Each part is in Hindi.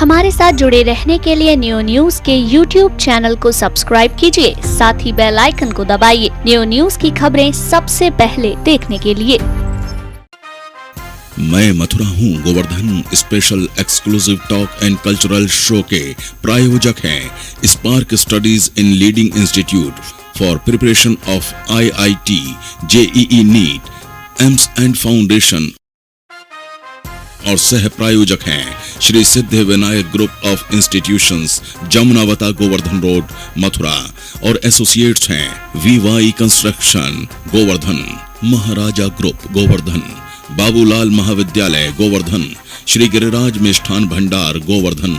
हमारे साथ जुड़े रहने के लिए न्यू न्यूज के YouTube चैनल को सब्सक्राइब कीजिए, साथ ही बेल आइकन को दबाइए न्यू न्यूज की खबरें सबसे पहले देखने के लिए। मैं मथुरा हूँ Govardhan special exclusive talk and cultural show के प्रायोजक हैं spark studies in leading institute for preparation of IIT, JEE NEET, AIIMS and foundation और सह प्रायोजक हैं Shri Siddhi Vinayak group of institutions, Jamunavata, Govardhan road, Mathura और एसोसिएट्स हैं VY construction Govardhan, Maharaja group Govardhan, Babulal महाविद्यालय गोवर्धन, श्री गिरिराज मिष्ठान भंडार गोवर्धन,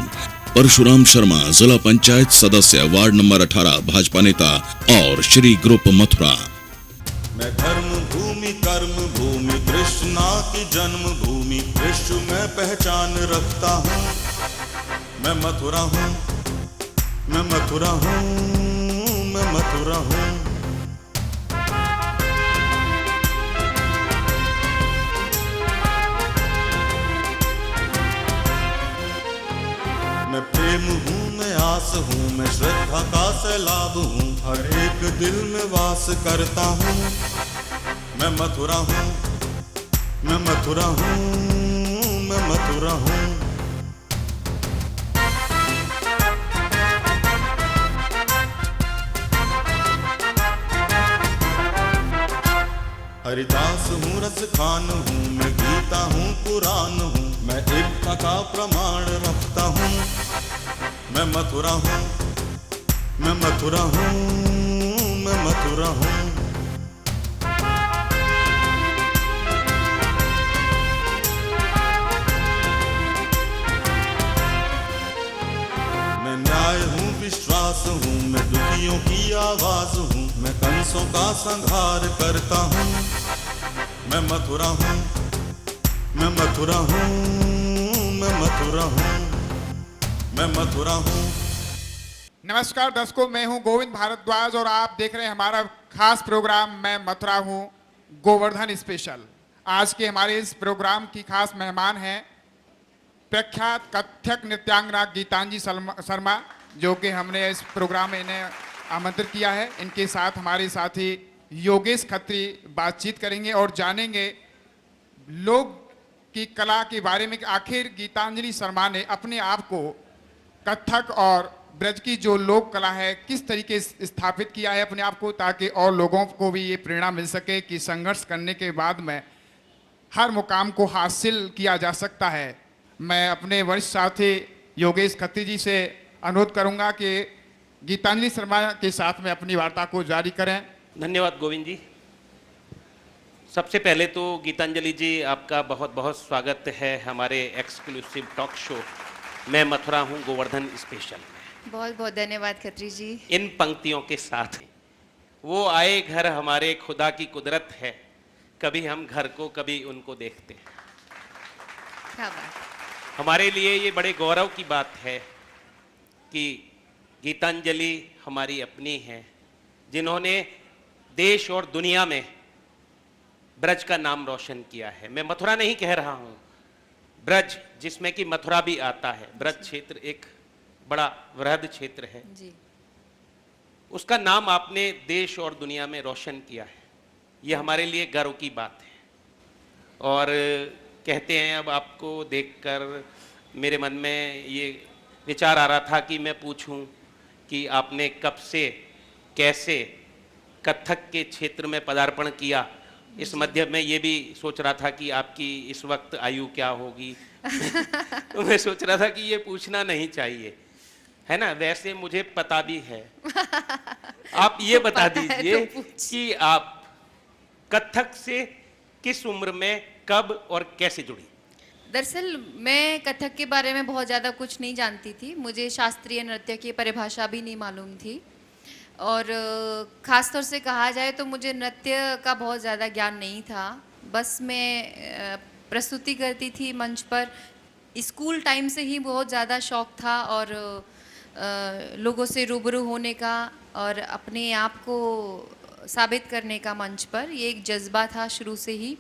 परशुराम शर्मा जिला पंचायत सदस्य वार्ड नंबर 18 भाजपा नेता और श्री ग्रुप मथुरा। मैं धर्म भूमि कर्म भूमि कृष्णा की जन्म भूमि विश्व में पहचान रखता हूँ। मैं मथुरा हूँ, मैं मथुरा हूँ, मैं मथुरा हूँ। मैं प्रेम हूँ, मैं आस हूँ, मैं श्रद्धा का सैलाब हूँ, हर एक दिल में वास करता हूँ। मैं मथुरा हूँ, मैं मथुरा हूँ, मैं मथुरा हूँ। हरिदास हूँ, रस खान हूँ, मैं गीता हूँ, पुराण हूँ, मैं एकता का प्रमाण रखता हूँ। मैं मथुरा हूँ, मैं मथुरा हूँ, मैं मथुरा हूँ। मैं न्याय हूँ, विश्वास हूँ, मैं दुखियों की आवाज हूँ, मैं कंसों का संहार करता हूँ। मैं मथुरा हूँ, मैं मथुरा हूँ, मैं मथुरा हूँ, मैं मथुरा हूँ। नमस्कार दर्शकों, मैं हूं गोविंद भारद्वाज और आप देख रहे हैं हमारा खास प्रोग्राम मैं मथुरा हूं गोवर्धन स्पेशल। आज के हमारे इस प्रोग्राम की खास मेहमान हैं प्रख्यात कथक नृत्यांगना गीतांजलि शर्मा, जो कि हमने इस प्रोग्राम में इन्हें आमंत्रित किया है। इनके साथ हमारे साथी योगेश खत्री बातचीत करेंगे और जानेंगे लोक की कला के बारे में कि आखिर गीतांजलि शर्मा ने अपने आप को कथक और ब्रज की जो लोक कला है किस तरीके से स्थापित किया है अपने आप को, ताकि और लोगों को भी ये प्रेरणा मिल सके कि संघर्ष करने के बाद में हर मुकाम को हासिल किया जा सकता है। मैं अपने वरिष्ठ साथी योगेश खत्री जी से अनुरोध करूंगा कि गीतांजलि शर्मा के साथ में अपनी वार्ता को जारी करें। धन्यवाद गोविंद जी। सबसे पहले तो गीतांजलि जी आपका बहुत बहुत स्वागत है हमारे एक्सक्लूसिव टॉक शो मैं मथुरा हूँ गोवर्धन स्पेशल में। बहुत बहुत धन्यवाद खत्री जी। इन पंक्तियों के साथ वो आए घर हमारे खुदा की कुदरत है, कभी हम घर को कभी उनको देखते हैं। क्या बात। हमारे लिए ये बड़े गौरव की बात है कि गीतांजलि हमारी अपनी है जिन्होंने देश और दुनिया में ब्रज का नाम रोशन किया है। मैं मथुरा नहीं कह रहा हूँ, ब्रज जिसमें कि मथुरा भी आता है। ब्रज क्षेत्र एक बड़ा वृहद क्षेत्र है जी। उसका नाम आपने देश और दुनिया में रोशन किया है, ये हमारे लिए गर्व की बात है। और कहते हैं, अब आपको देखकर मेरे मन में ये विचार आ रहा था कि मैं पूछूं कि आपने कब से कैसे कथक के क्षेत्र में पदार्पण किया। इस मध्य में ये भी सोच रहा था कि आपकी इस वक्त आयु क्या होगी तो मैं सोच रहा था कि ये पूछना नहीं चाहिए, है ना। वैसे मुझे पता भी है आप ये बता दीजिए कि आप कथक से किस उम्र में कब और कैसे जुड़ी। दरअसल मैं कथक के बारे में बहुत ज़्यादा कुछ नहीं जानती थी, मुझे शास्त्रीय नृत्य की परिभाषा भी नहीं मालूम थी और ख़ास तौर से कहा जाए तो मुझे नृत्य का बहुत ज़्यादा ज्ञान नहीं था। बस मैं प्रस्तुति करती थी मंच पर, स्कूल टाइम से ही बहुत ज़्यादा शौक़ था और लोगों से रूबरू होने का और अपने आप को साबित करने का मंच पर, ये एक जज्बा था शुरू से ही।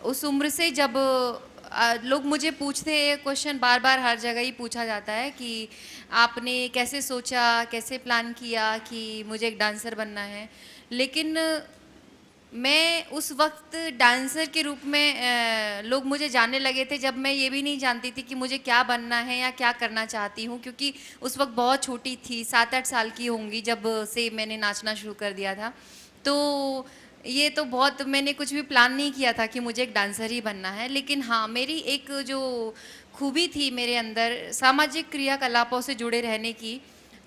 उस उम्र से जब लोग मुझे पूछते हैं, ये क्वेश्चन बार बार हर जगह ही पूछा जाता है कि आपने कैसे सोचा, कैसे प्लान किया कि मुझे एक डांसर बनना है। लेकिन मैं उस वक्त डांसर के रूप में लोग मुझे जानने लगे थे जब मैं ये भी नहीं जानती थी कि मुझे क्या बनना है या क्या करना चाहती हूँ, क्योंकि उस वक्त बहुत छोटी थी, 7-8 साल की होंगी जब से मैंने नाचना शुरू कर दिया था। तो ये तो बहुत, मैंने कुछ भी प्लान नहीं किया था कि मुझे एक डांसर ही बनना है। लेकिन हाँ, मेरी एक जो खूबी थी मेरे अंदर, सामाजिक क्रियाकलापों से जुड़े रहने की,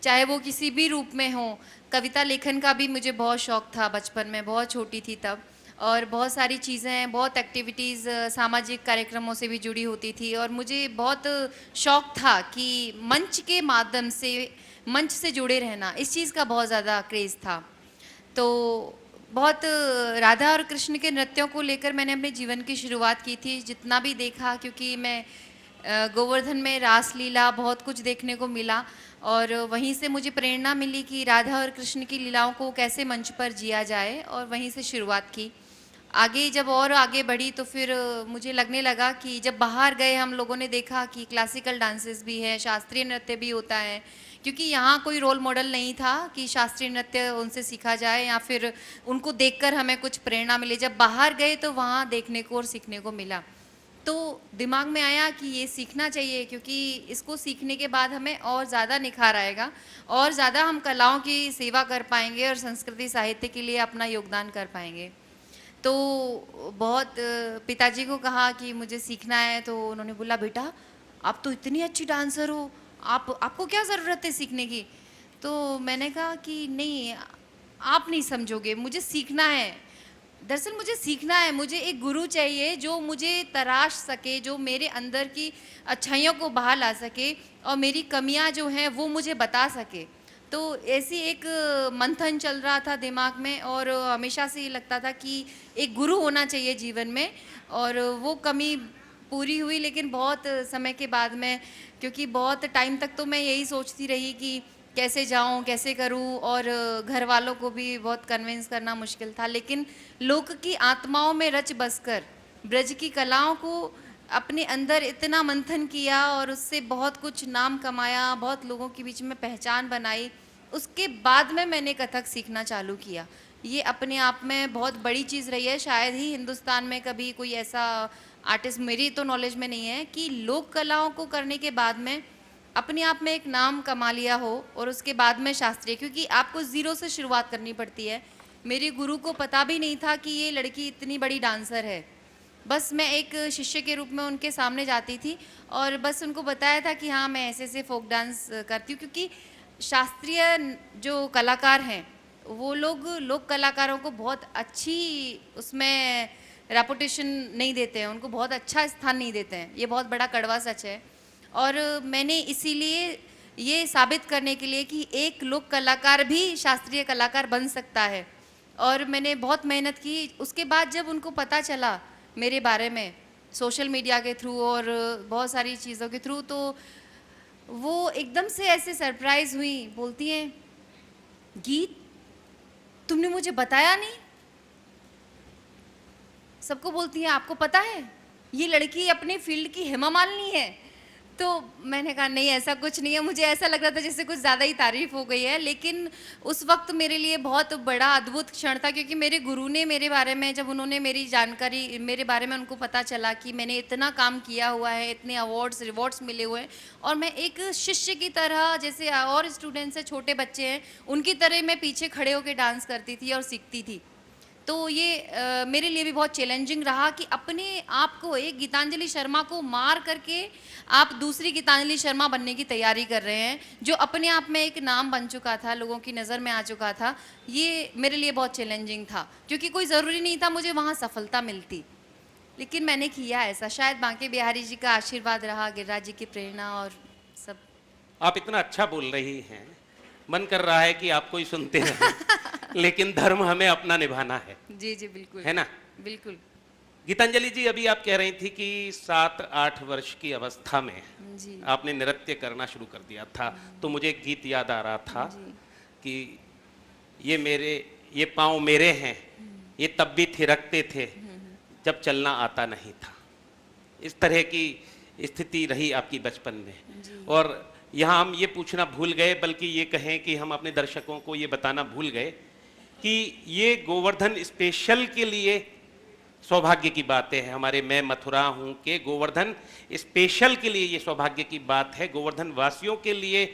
चाहे वो किसी भी रूप में हो। कविता लेखन का भी मुझे बहुत शौक़ था बचपन में, बहुत छोटी थी तब, और बहुत सारी चीज़ें, बहुत एक्टिविटीज़ सामाजिक कार्यक्रमों से भी जुड़ी होती थी। और मुझे बहुत शौक़ था कि मंच के माध्यम से, मंच से जुड़े रहना, इस चीज़ का बहुत ज़्यादा क्रेज़ था। तो बहुत राधा और कृष्ण के नृत्यों को लेकर मैंने अपने जीवन की शुरुआत की थी, जितना भी देखा, क्योंकि मैं गोवर्धन में रासलीला बहुत कुछ देखने को मिला और वहीं से मुझे प्रेरणा मिली कि राधा और कृष्ण की लीलाओं को कैसे मंच पर जिया जाए, और वहीं से शुरुआत की। आगे जब और आगे बढ़ी तो फिर मुझे लगने लगा कि जब बाहर गए हम लोगों ने देखा कि क्लासिकल डांसेस भी है, शास्त्रीय नृत्य भी होता है, क्योंकि यहाँ कोई रोल मॉडल नहीं था कि शास्त्रीय नृत्य उनसे सीखा जाए या फिर उनको देखकर हमें कुछ प्रेरणा मिले। जब बाहर गए तो वहाँ देखने को और सीखने को मिला, तो दिमाग में आया कि ये सीखना चाहिए, क्योंकि इसको सीखने के बाद हमें और ज़्यादा निखार आएगा, और ज़्यादा हम कलाओं की सेवा कर पाएंगे और संस्कृति साहित्य के लिए अपना योगदान कर पाएंगे। तो बहुत पिताजी को कहा कि मुझे सीखना है, तो उन्होंने बोला, बेटा आप तो इतनी अच्छी डांसर हो, आपको क्या ज़रूरत है सीखने की। तो मैंने कहा कि नहीं, आप नहीं समझोगे, मुझे सीखना है। दरअसल मुझे सीखना है, मुझे एक गुरु चाहिए जो मुझे तराश सके, जो मेरे अंदर की अच्छाइयों को बाहर ला सके और मेरी कमियां जो हैं वो मुझे बता सके। तो ऐसी एक मंथन चल रहा था दिमाग में, और हमेशा से ये लगता था कि एक गुरु होना चाहिए जीवन में, और वो कमी पूरी हुई। लेकिन बहुत समय के बाद में, क्योंकि बहुत टाइम तक तो मैं यही सोचती रही कि कैसे जाऊं, कैसे करूं, और घर वालों को भी बहुत कन्विंस करना मुश्किल था। लेकिन लोक की आत्माओं में रच बसकर ब्रज की कलाओं को अपने अंदर इतना मंथन किया और उससे बहुत कुछ नाम कमाया, बहुत लोगों के बीच में पहचान बनाई। उसके बाद में मैंने कथक सीखना चालू किया। ये अपने आप में बहुत बड़ी चीज़ रही है। शायद ही हिंदुस्तान में कभी कोई ऐसा आर्टिस्ट, मेरी तो नॉलेज में नहीं है, कि लोक कलाओं को करने के बाद में अपने आप में एक नाम कमा लिया हो और उसके बाद में शास्त्रीय, क्योंकि आपको ज़ीरो से शुरुआत करनी पड़ती है। मेरे गुरु को पता भी नहीं था कि ये लड़की इतनी बड़ी डांसर है। बस मैं एक शिष्य के रूप में उनके सामने जाती थी और बस उनको बताया था कि हाँ, मैं ऐसे ऐसे फोक डांस करती हूँ, क्योंकि शास्त्रीय जो कलाकार हैं वो लोग लोक कलाकारों को बहुत अच्छी उसमें रेपुटेशन नहीं देते हैं, उनको बहुत अच्छा स्थान नहीं देते हैं। ये बहुत बड़ा कड़वा सच है। और मैंने इसीलिए ये साबित करने के लिए कि एक लोक कलाकार भी शास्त्रीय कलाकार बन सकता है, और मैंने बहुत मेहनत की। उसके बाद जब उनको पता चला मेरे बारे में सोशल मीडिया के थ्रू और बहुत सारी चीज़ों के थ्रू, तो वो एकदम से ऐसे सरप्राइज हुई। बोलती हैं, गीत तुमने मुझे बताया नहीं। सबको बोलती हैं, आपको पता है ये लड़की अपने फील्ड की हेमा मालिनी है। तो मैंने कहा नहीं, ऐसा कुछ नहीं है। मुझे ऐसा लग रहा था जैसे कुछ ज़्यादा ही तारीफ हो गई है, लेकिन उस वक्त मेरे लिए बहुत बड़ा अद्भुत क्षण था, क्योंकि मेरे गुरु ने मेरे बारे में, जब उन्होंने मेरी जानकारी, मेरे बारे में उनको पता चला कि मैंने इतना काम किया हुआ है, इतने अवार्ड्स रिवॉर्ड्स मिले हुए हैं, और मैं एक शिष्य की तरह, जैसे और स्टूडेंट्स हैं, छोटे बच्चे हैं, उनकी तरह मैं पीछे खड़े होकर डांस करती थी और सीखती थी। तो ये मेरे लिए भी बहुत चैलेंजिंग रहा कि अपने आप को, एक गीतांजलि शर्मा को मार करके आप दूसरी गीतांजलि शर्मा बनने की तैयारी कर रहे हैं, जो अपने आप में एक नाम बन चुका था, लोगों की नज़र में आ चुका था। ये मेरे लिए बहुत चैलेंजिंग था, क्योंकि कोई ज़रूरी नहीं था मुझे वहाँ सफलता मिलती, लेकिन मैंने किया ऐसा। शायद बांके बिहारी जी का आशीर्वाद रहा, गिरिराज जी की प्रेरणा और सब। आप इतना अच्छा बोल रही हैं, मन कर रहा है कि आपको ही सुनते रहें। लेकिन धर्म हमें अपना निभाना है। जी जी बिल्कुल, है ना? बिल्कुल। गीतांजलि जी, अभी आप कह रही थी कि 7-8 वर्ष की अवस्था में जी आपने नृत्य करना शुरू कर दिया था, तो मुझे एक गीत याद आ रहा था कि ये पाँव मेरे हैं, ये तब भी थिरकते थे जब चलना आता नहीं था। इस तरह की स्थिति रही आपकी बचपन में। और यहाँ हम ये पूछना भूल गए, बल्कि ये कहें कि हम अपने दर्शकों को ये बताना भूल गए कि ये गोवर्धन स्पेशल के लिए सौभाग्य की बात है। हमारे मैं मथुरा हूँ के गोवर्धन स्पेशल के लिए ये सौभाग्य की बात है, गोवर्धन वासियों के लिए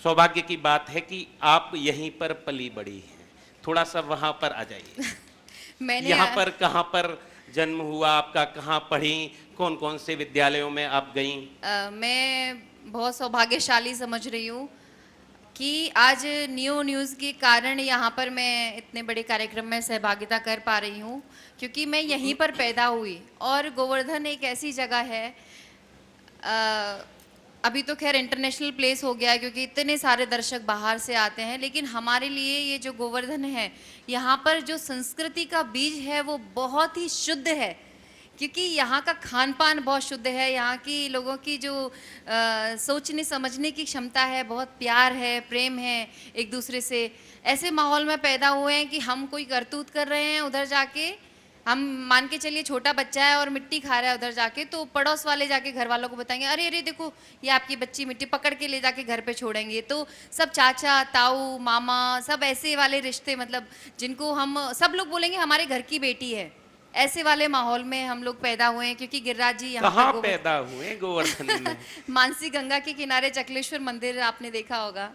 सौभाग्य की बात है कि आप यहीं पर पली बड़ी हैं। थोड़ा सा वहाँ पर आ जाइए। मैंने यहाँ पर कहाँ पर जन्म हुआ आपका, कहाँ पढ़ी, कौन कौन से विद्यालयों में आप गईं? मैं बहुत सौभाग्यशाली समझ रही हूँ कि आज न्यू न्यूज़ के कारण यहाँ पर मैं इतने बड़े कार्यक्रम में सहभागिता कर पा रही हूँ, क्योंकि मैं यहीं पर पैदा हुई। और गोवर्धन एक ऐसी जगह है, अभी तो खैर इंटरनेशनल प्लेस हो गया है क्योंकि इतने सारे दर्शक बाहर से आते हैं, लेकिन हमारे लिए ये जो गोवर्धन है, यहाँ पर जो संस्कृति का बीज है वो बहुत ही शुद्ध है, क्योंकि यहाँ का खान पान बहुत शुद्ध है। यहाँ की लोगों की जो सोचने समझने की क्षमता है, बहुत प्यार है, प्रेम है एक दूसरे से। ऐसे माहौल में पैदा हुए हैं कि हम कोई करतूत कर रहे हैं उधर जाके, हम मान के चलिए छोटा बच्चा है और मिट्टी खा रहा है उधर जाके, तो पड़ोस वाले जाके घर वालों को बताएंगे, अरे अरे देखो ये आपकी बच्ची मिट्टी, पकड़ के ले जाके घर पे छोड़ेंगे। तो सब चाचा ताऊ मामा सब ऐसे वाले रिश्ते, मतलब जिनको हम सब लोग बोलेंगे हमारे घर की बेटी है, ऐसे वाले माहौल में हम लोग पैदा हुए हैं। क्योंकि गिरिराज जी यहाँ कहाँ पैदा हुए गोवर्धन में? मानसी गंगा के किनारे चकलेश्वर मंदिर आपने देखा होगा,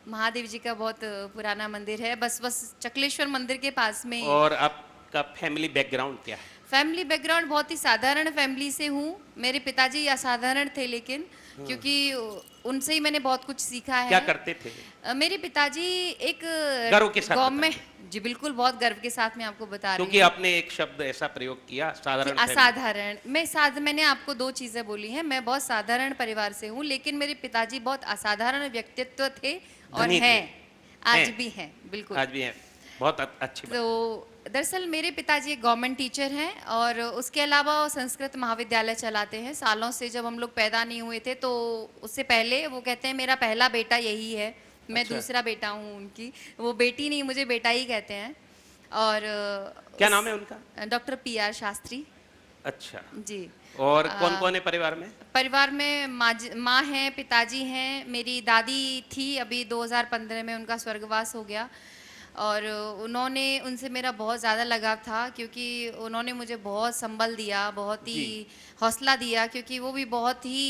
महादेव जी का बहुत पुराना मंदिर है, बस चकलेश्वर मंदिर के पास में। और आपका फैमिली बैकग्राउंड क्या है? फैमिली बैकग्राउंड बहुत ही साधारण फैमिली से हूँ। मेरे पिताजी असाधारण थे, लेकिन क्योंकि उनसे ही मैंने बहुत कुछ सीखा है। क्या करते थे? मेरे पिताजी एक गर्व के साथ गवर्नमेंट, जी बिल्कुल बहुत गर्व के साथ मैं आपको बता रही हूँ, क्योंकि आपने एक शब्द ऐसा प्रयोग किया, साधारण family। असाधारण। मैंने आपको दो चीजें बोली हैं, मैं बहुत साधारण परिवार से हूँ, लेकिन मेरे पिताजी बहुत असाधारण व्यक्तित्व थे और धनी थे। हैं, आज हैं। भी हैं, बिल्कुल। आज भी है, बहुत अच्छी बात। तो दरअसल मेरे पिताजी एक गवर्नमेंट टीचर हैं और उसके अलावा वो संस्कृत महाविद्यालय चलाते हैं सालों से। जब हम लोग पैदा नहीं हुए थे तो उससे पहले वो कहते हैं मेरा पहला बेटा यही है, मैं अच्छा। दूसरा बेटा हूँ उनकी। वो बेटी नहीं, मुझे बेटा ही कहते हैं। और क्या नाम है उनका? Doctor PR Shastri. अच्छा जी। और कौन कौन है परिवार में? परिवार में माँ हैं, पिताजी हैं, मेरी दादी थी, अभी 2015 में उनका स्वर्गवास हो गया। और उनसे मेरा बहुत ज़्यादा लगाव था, क्योंकि उन्होंने मुझे बहुत संबल दिया, बहुत ही हौसला दिया, क्योंकि वो भी बहुत ही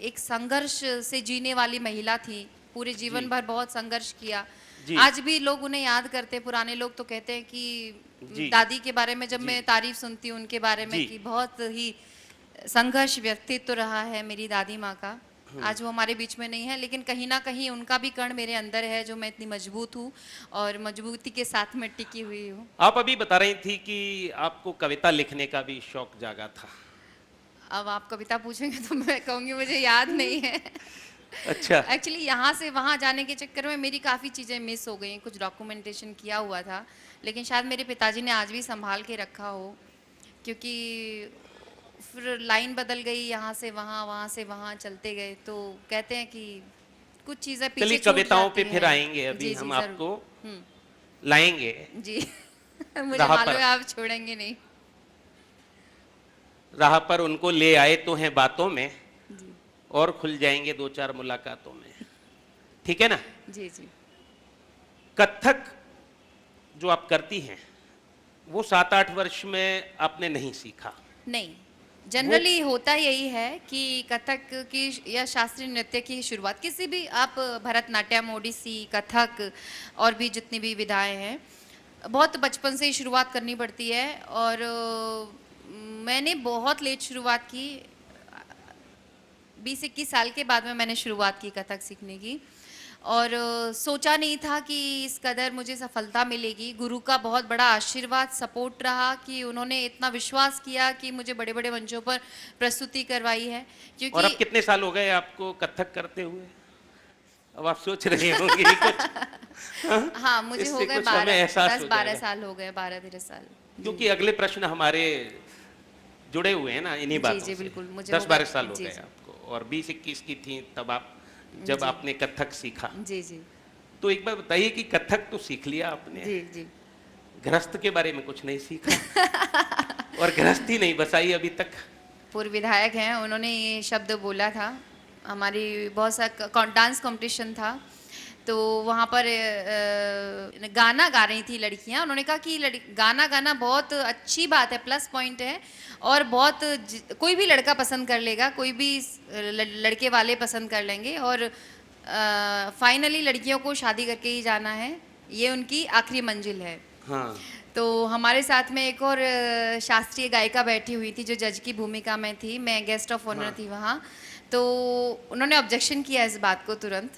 एक संघर्ष से जीने वाली महिला थी, पूरे जीवन भर बहुत संघर्ष किया। आज भी लोग उन्हें याद करते हैं, पुराने लोग तो कहते हैं कि दादी के बारे में जब मैं तारीफ सुनती हूँ उनके बारे में कि बहुत ही संघर्ष व्यक्तित्व रहा है मेरी दादी माँ का। आज वो हमारे बीच में नहीं है, लेकिन कहीं ना कहीं उनका भी कण मेरे अंदर है, जो मैं इतनी मजबूत हूँ और मजबूती के साथ में टिकी हुई हूँ। आप अभी बता रही थी कि आपको कविता लिखने का भी शौक जागा था। अब आप कविता पूछेंगे तो मैं कहूँगी मुझे याद नहीं है। अच्छा। एक्चुअली यहाँ से वहाँ जाने के चक्कर में मेरी काफ़ी चीज़ें मिस हो गई, कुछ डॉक्यूमेंटेशन किया हुआ था, लेकिन शायद मेरे पिताजी ने आज भी संभाल के रखा हो, क्योंकि फिर लाइन बदल गई, यहाँ से वहाँ, वहाँ से वहाँ चलते गए। तो कहते हैं कि कुछ चीज़ें पीछे चलिए छूट कविताओं पे जाती फिर हैं। आएंगे, अभी जी, हम जरूर। आपको लाएंगे। जी मुझे राह मालूम पर। है आप छोड़ेंगे नहीं। राह पर उनको ले आए तो हैं बातों में, और खुल जाएंगे दो चार मुलाकातों में। ठीक है ना? जी जी। कथक जो आप करती हैं वो 7-8 वर्ष में आपने नहीं सीखा? नहीं, जनरली होता यही है कि कथक की या शास्त्रीय नृत्य की शुरुआत किसी भी, आप भरतनाट्यम, ओडिसी, कथक और भी जितनी भी विधाएं हैं, बहुत बचपन से ही शुरुआत करनी पड़ती है। और मैंने बहुत लेट शुरुआत की, 20-21 साल के बाद में मैंने शुरुआत की कथक सीखने की, और सोचा नहीं था कि इस कदर मुझे सफलता मिलेगी। गुरु का बहुत बड़ा आशीर्वाद, सपोर्ट रहा कि उन्होंने इतना विश्वास किया कि मुझे बड़े बड़े मंचों पर प्रस्तुति करवाई है। क्योंकि और अब कितने साल हो गए आपको कथक करते हुए? अब आप सोच रहे होंगे कुछ। हाँ, मुझे हो गए 10-12 साल हो गए, 12-13 साल। क्योंकि अगले प्रश्न हमारे जुड़े हुए हैं ना इन्हीं बातों जी से। बिल्कुल, मुझे 10-12 साल हो जी, गए जी। आपको, और 20-21 की थी तब आप, जब आपने कथक सीखा। जी जी तो एक बार बताइए कि कथक तो सीख लिया आपने, जी जी। गृहस्थ के बारे में कुछ नहीं सीखा और गृहस्थी नहीं बसाई अभी तक। पूर्व विधायक हैं, उन्होंने ये शब्द बोला था। हमारी बहुत सा डांस कंपटीशन था, तो वहाँ पर गाना गा रही थी लड़कियाँ। उन्होंने कहा कि गाना गाना बहुत अच्छी बात है, प्लस पॉइंट है, और बहुत कोई भी लड़का पसंद कर लेगा, कोई भी लड़के वाले पसंद कर लेंगे, और फाइनली लड़कियों को शादी करके ही जाना है, ये उनकी आखिरी मंजिल है। हाँ। तो हमारे साथ में एक और शास्त्रीय गायिका बैठी हुई थी जो जज की भूमिका में थी, मैं गेस्ट ऑफ ऑनर थी वहाँ। तो उन्होंने ऑब्जेक्शन किया इस बात को तुरंत।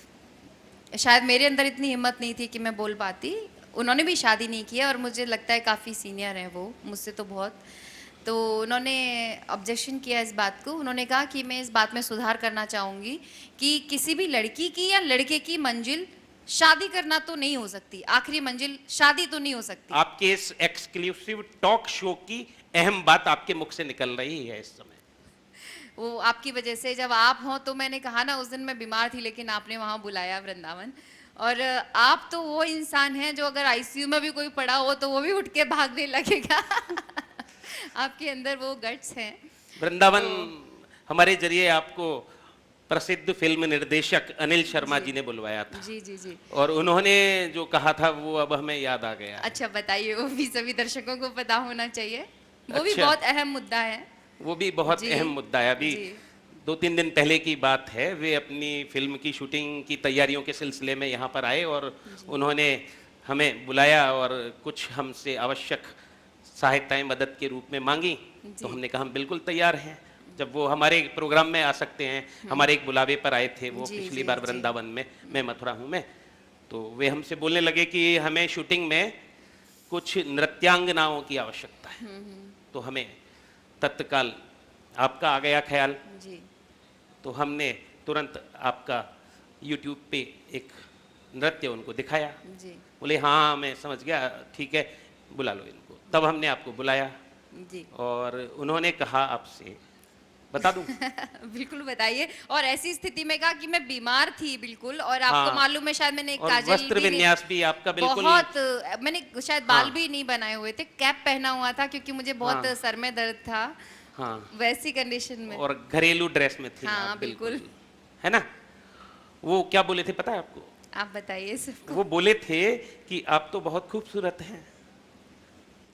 शायद मेरे अंदर इतनी हिम्मत नहीं थी कि मैं बोल पाती। उन्होंने भी शादी नहीं किया और मुझे लगता है काफ़ी सीनियर हैं वो मुझसे तो बहुत। तो उन्होंने ऑब्जेक्शन किया इस बात को। उन्होंने कहा कि मैं इस बात में सुधार करना चाहूँगी कि किसी भी लड़की की या लड़के की मंजिल शादी करना तो नहीं हो सकती, आखिरी मंजिल शादी तो नहीं हो सकती। आपके इस एक्सक्लूसिव टॉक शो की अहम बात आपके मुख से निकल रही है इस समय। वो आपकी वजह से, जब आप हो तो मैंने कहा ना, उस दिन मैं बीमार थी लेकिन आपने वहाँ बुलाया वृंदावन, और आप तो वो इंसान हैं जो अगर आईसीयू में भी कोई पड़ा हो तो वो भी उठ के भागने लगेगा। आपके अंदर वो गट्स हैं। वृंदावन हमारे जरिए आपको प्रसिद्ध फिल्म निर्देशक अनिल शर्मा जी ने बुलवाया था। जी जी जी। और उन्होंने जो कहा था वो अब हमें याद आ गया। अच्छा बताइए, वो भी सभी दर्शकों को पता होना चाहिए, वो भी अच्छा। बहुत अहम मुद्दा है। वो भी बहुत जी, अहम मुद्दा है। अभी जी। 2-3 दिन पहले की बात है, वे अपनी फिल्म की शूटिंग की तैयारियों के सिलसिले में यहाँ पर आए और उन्होंने हमें बुलाया और कुछ हमसे आवश्यक सहायताएं मदद के रूप में मांगी। तो हमने कहा हम बिल्कुल तैयार हैं, जब वो हमारे प्रोग्राम में आ सकते हैं। हमारे एक बुलावे पर आए थे वो जी, पिछली जी, बार जी। वृंदावन में, मैं मथुरा हूँ मैं। तो वे हमसे बोलने लगे कि हमें शूटिंग में कुछ नृत्यांगनाओं की आवश्यकता है। तो हमें तत्काल आपका आ गया ख्याल। जी तो हमने तुरंत आपका YouTube पे एक नृत्य उनको दिखाया। जी बोले हाँ मैं समझ गया, ठीक है बुला लो इनको। तब हमने आपको बुलाया जी। और उन्होंने कहा आपसे, बता दूं? बिल्कुल बताइए। और ऐसी स्थिति में कहा कि मैं बीमार थी बिल्कुल, और आपको हाँ। मालूम है शायद मैंने एक और काजल वस्त्र भी विन्यास भी आपका बिल्कुल बहुत, मैंने शायद बाल हाँ। भी नहीं बनाए हुए थे, कैप पहना हुआ था क्योंकि मुझे बहुत हाँ। सर में दर्द था। हाँ। वैसी कंडीशन में। और घरेलू ड्रेस में थे हाँ, आप, बिल्कुल। है ना? वो क्या बोले थे पता है आपको? आप बताइए सबको। वो बोले थे कि आप तो बहुत खूबसूरत हैं।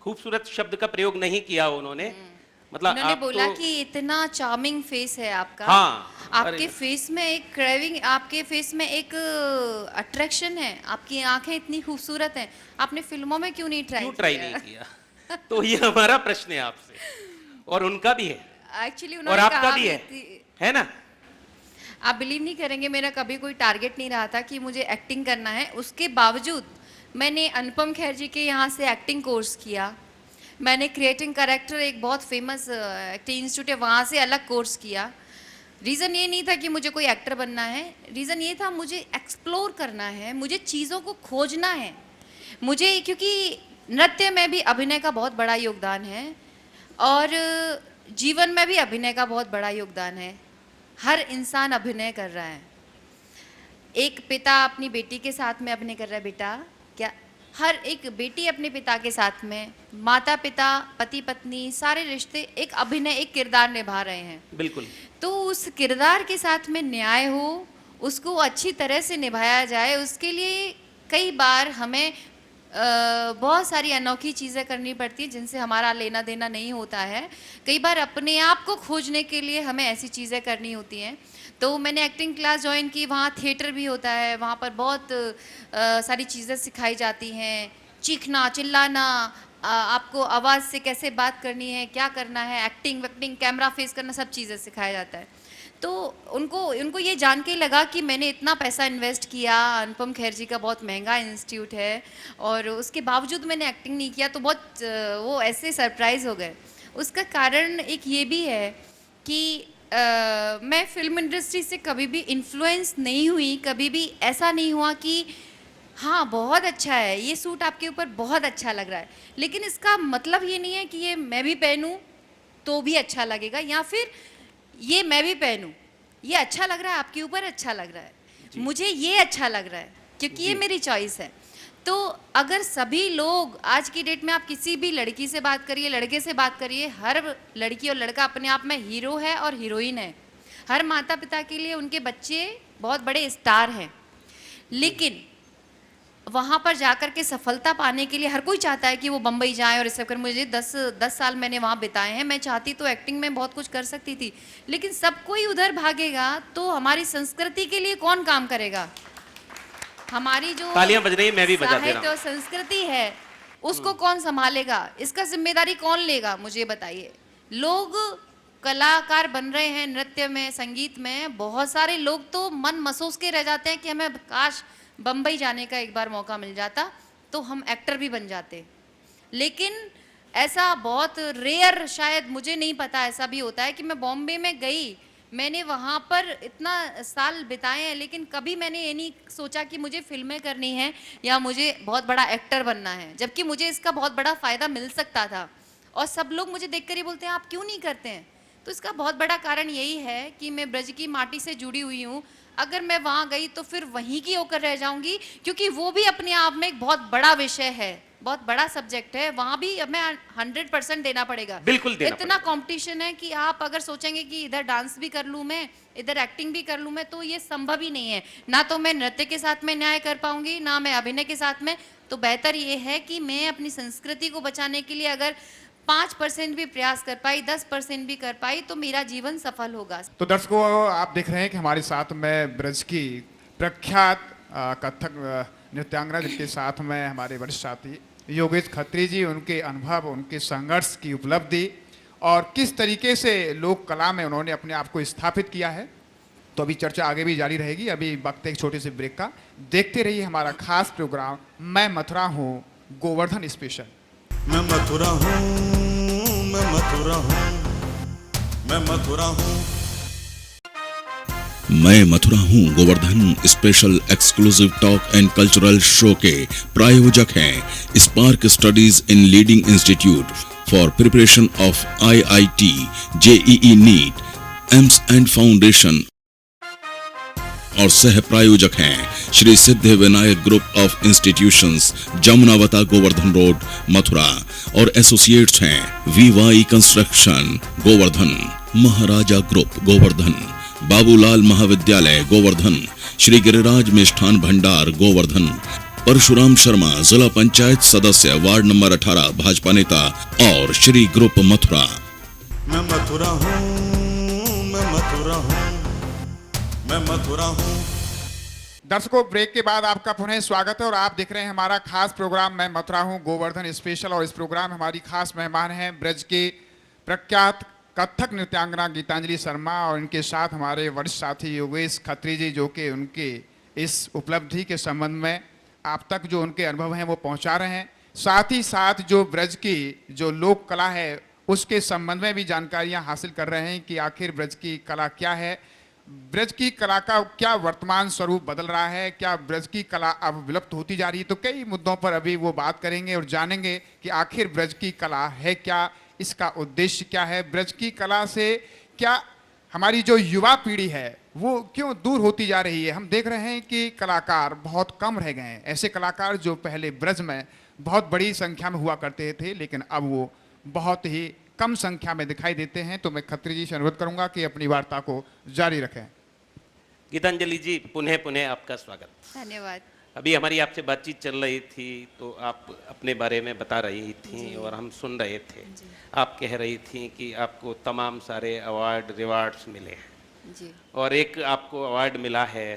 खूबसूरत शब्द का प्रयोग नहीं किया उन्होंने, मतलब उन्होंने आप बोला तो, कि इतना चार्मिंग फेस है आपका। हाँ, आपके अरे। फेस में एक क्रेविंग, आपके फेस में एक अट्रैक्शन है, आपकी आंखें इतनी खूबसूरत हैं, आपने फिल्मों में क्यों नहीं क्यों ट्राई किया? नहीं किया? तो ये हमारा प्रश्न है आपसे, और उनका भी है, एक्चुअली और उन्होंने आपका कहा भी है ना? आप बिलीव नहीं करेंगे, मेरा कभी कोई टारगेट नहीं रहा था कि मुझे एक्टिंग करना है। उसके बावजूद मैंने अनुपम खेर जी के यहाँ से एक्टिंग कोर्स किया। मैंने क्रिएटिंग कैरेक्टर, एक बहुत फेमस एक्टिंग इंस्टीट्यूट है, वहाँ से अलग कोर्स किया। रीज़न ये नहीं था कि मुझे कोई एक्टर बनना है, रीज़न ये था मुझे एक्सप्लोर करना है, मुझे चीज़ों को खोजना है मुझे, क्योंकि नृत्य में भी अभिनय का बहुत बड़ा योगदान है और जीवन में भी अभिनय का बहुत बड़ा योगदान है। हर इंसान अभिनय कर रहा है। एक पिता अपनी बेटी के साथ में अभिनय कर रहा है, बेटा क्या, हर एक बेटी अपने पिता के साथ में, माता पिता, पति पत्नी, सारे रिश्ते एक अभिनय, एक किरदार निभा रहे हैं। बिल्कुल। तो उस किरदार के साथ में न्याय हो, उसको अच्छी तरह से निभाया जाए, उसके लिए कई बार हमें बहुत सारी अनोखी चीज़ें करनी पड़ती हैं जिनसे हमारा लेना देना नहीं होता है। कई बार अपने आप को खोजने के लिए हमें ऐसी चीज़ें करनी होती हैं। तो मैंने एक्टिंग क्लास ज्वाइन की, वहाँ थिएटर भी होता है, वहाँ पर बहुत सारी चीज़ें सिखाई जाती हैं, चीखना, चिल्लाना, आपको आवाज़ से कैसे बात करनी है, क्या करना है, एक्टिंग वैक्टिंग, कैमरा फेस करना, सब चीज़ें सिखाया जाता है। तो उनको ये जान के लगा कि मैंने इतना पैसा इन्वेस्ट किया, अनुपम खेर जी का बहुत महंगा इंस्टीट्यूट है, और उसके बावजूद मैंने एक्टिंग नहीं किया, तो बहुत वो ऐसे सरप्राइज़ हो गए। उसका कारण एक ये भी है कि मैं फिल्म इंडस्ट्री से कभी भी इन्फ्लुएंस नहीं हुई, कभी भी ऐसा नहीं हुआ कि हाँ बहुत अच्छा है, ये सूट आपके ऊपर बहुत अच्छा लग रहा है, लेकिन इसका मतलब ये नहीं है कि ये मैं भी पहनूं तो भी अच्छा लगेगा, या फिर ये मैं भी पहनूं, ये अच्छा लग रहा है, आपके ऊपर अच्छा लग रहा है, मुझे ये अच्छा लग रहा है क्योंकि ये मेरी चॉइस है। तो अगर सभी लोग आज की डेट में आप किसी भी लड़की से बात करिए, लड़के से बात करिए, हर लड़की और लड़का अपने आप में हीरो है और हीरोइन है। हर माता पिता के लिए उनके बच्चे बहुत बड़े स्टार हैं, लेकिन वहाँ पर जाकर के सफलता पाने के लिए हर कोई चाहता है कि वो बम्बई जाए और इस कर। मुझे 10 साल मैंने वहाँ बिताए हैं। मैं चाहती तो एक्टिंग में बहुत कुछ कर सकती थी, लेकिन सब कोई उधर भागेगा तो हमारी संस्कृति के लिए कौन काम करेगा? हमारी जो तालियां बज रही हैं, मैं भी बजा दे रहा साहित्य और संस्कृति है उसको कौन संभालेगा? इसका जिम्मेदारी कौन लेगा? मुझे बताइए। लोग कलाकार बन रहे हैं नृत्य में, संगीत में। बहुत सारे लोग तो मन महसूस के रह जाते हैं कि हमें काश बम्बई जाने का एक बार मौका मिल जाता तो हम एक्टर भी बन जाते। लेकिन ऐसा बहुत रेयर, शायद मुझे नहीं पता, ऐसा भी होता है कि मैं बॉम्बे में गई, मैंने वहाँ पर इतना साल बिताए हैं, लेकिन कभी मैंने ये नहीं सोचा कि मुझे फिल्में करनी है या मुझे बहुत बड़ा एक्टर बनना है, जबकि मुझे इसका बहुत बड़ा फ़ायदा मिल सकता था। और सब लोग मुझे देखकर ही बोलते हैं आप क्यों नहीं करते हैं? तो इसका बहुत बड़ा कारण यही है कि मैं ब्रज की माटी से जुड़ी हुई हूँ। अगर मैं वहाँ गई तो फिर वहीं की होकर रह जाऊंगी, क्योंकि वो भी अपने आप में एक बहुत बड़ा विषय है, बहुत बड़ा सब्जेक्ट है। वहाँ भी हमें 100% देना पड़ेगा। बिल्कुल देना इतना कंपटीशन है कि आप अगर सोचेंगे कि इधर डांस भी कर लूँ मैं, इधर एक्टिंग भी कर लूँ मैं, तो ये संभव ही नहीं है। ना तो मैं नृत्य के साथ में न्याय कर पाऊंगी, ना मैं अभिनय के साथ में। तो बेहतर ये है कि मैं अपनी संस्कृति को बचाने के लिए अगर 5% भी प्रयास कर पाई, 10% भी कर पाई, तो मेरा जीवन सफल होगा। तो दर्शकों, आप देख रहे हैं कि हमारे साथ में ब्रज की प्रख्यात कथक नृत्यांगना, जिनके साथ में हमारे वरिष्ठ साथी योगेश खत्री जी, उनके अनुभव, उनके संघर्ष की उपलब्धि और किस तरीके से लोक कला में उन्होंने अपने आप को स्थापित किया है। तो अभी चर्चा आगे भी जारी रहेगी। अभी वक्त है एक छोटे से ब्रेक का। देखते रहिए हमारा खास प्रोग्राम मैं मथुरा हूँ गोवर्धन स्पेशल। मैं मथुरा हूँ, मैं मथुरा हूँ, मैं मथुरा हूँ। मैं मथुरा हूँ Govardhan special exclusive talk and cultural show के प्रायोजक हैं spark studies in leading institute for preparation of IIT, JEE NEET, AIIMS and foundation और सह प्रायोजक हैं Shri Siddh Vinayak group of institutions, Jamunavata, Govardhan road, Mathura और एसोसिएट्स हैं VY construction Govardhan, Maharaja group Govardhan, Babulal महाविद्यालय गोवर्धन, श्री गिरिराज मिष्ठान भंडार गोवर्धन, परशुराम शर्मा जिला पंचायत सदस्य वार्ड नंबर 18 भाजपा नेता और श्री ग्रुप मथुरा। मैं मथुरा हूँ, मैं मथुरा हूँ, मैं मथुरा हूँ। दर्शकों, ब्रेक के बाद आपका पुनः स्वागत है और आप देख रहे हैं हमारा खास प्रोग्राम मैं मथुरा हूँ गोवर्धन स्पेशल। और इस प्रोग्राम में हमारी खास मेहमान हैं ब्रज के प्रख्यात कथक नृत्यांगना गीतांजलि शर्मा और इनके साथ हमारे वरिष्ठ साथी योगेश खत्री जी, जो कि उनके इस उपलब्धि के संबंध में आप तक जो उनके अनुभव हैं वो पहुंचा रहे हैं। साथ ही साथ जो ब्रज की जो लोक कला है उसके संबंध में भी जानकारियां हासिल कर रहे हैं कि आखिर ब्रज की कला क्या है, ब्रज की कला का क्या वर्तमान स्वरूप बदल रहा है, क्या ब्रज की कला अब विलुप्त होती जा रही है। तो कई मुद्दों पर अभी वो बात करेंगे और जानेंगे कि आखिर ब्रज की कला है क्या, इसका उद्देश्य क्या है, ब्रज की कला से क्या हमारी जो युवा पीढ़ी है वो क्यों दूर होती जा रही है। हम देख रहे हैं कि कलाकार बहुत कम रह गए हैं, ऐसे कलाकार जो पहले ब्रज में बहुत बड़ी संख्या में हुआ करते थे, लेकिन अब वो बहुत ही कम संख्या में दिखाई देते हैं। तो मैं खत्री जी से अनुरोध करूंगा कि अपनी वार्ता को जारी रखें। गीतांजलि जी, पुनः पुनः आपका स्वागत। धन्यवाद। अभी हमारी आपसे बातचीत चल रही थी तो आप अपने बारे में बता रही थी और हम सुन रहे थे। आप कह रही थी कि आपको तमाम सारे अवार्ड रिवार्ड्स मिले हैं जी। और एक आपको अवार्ड मिला है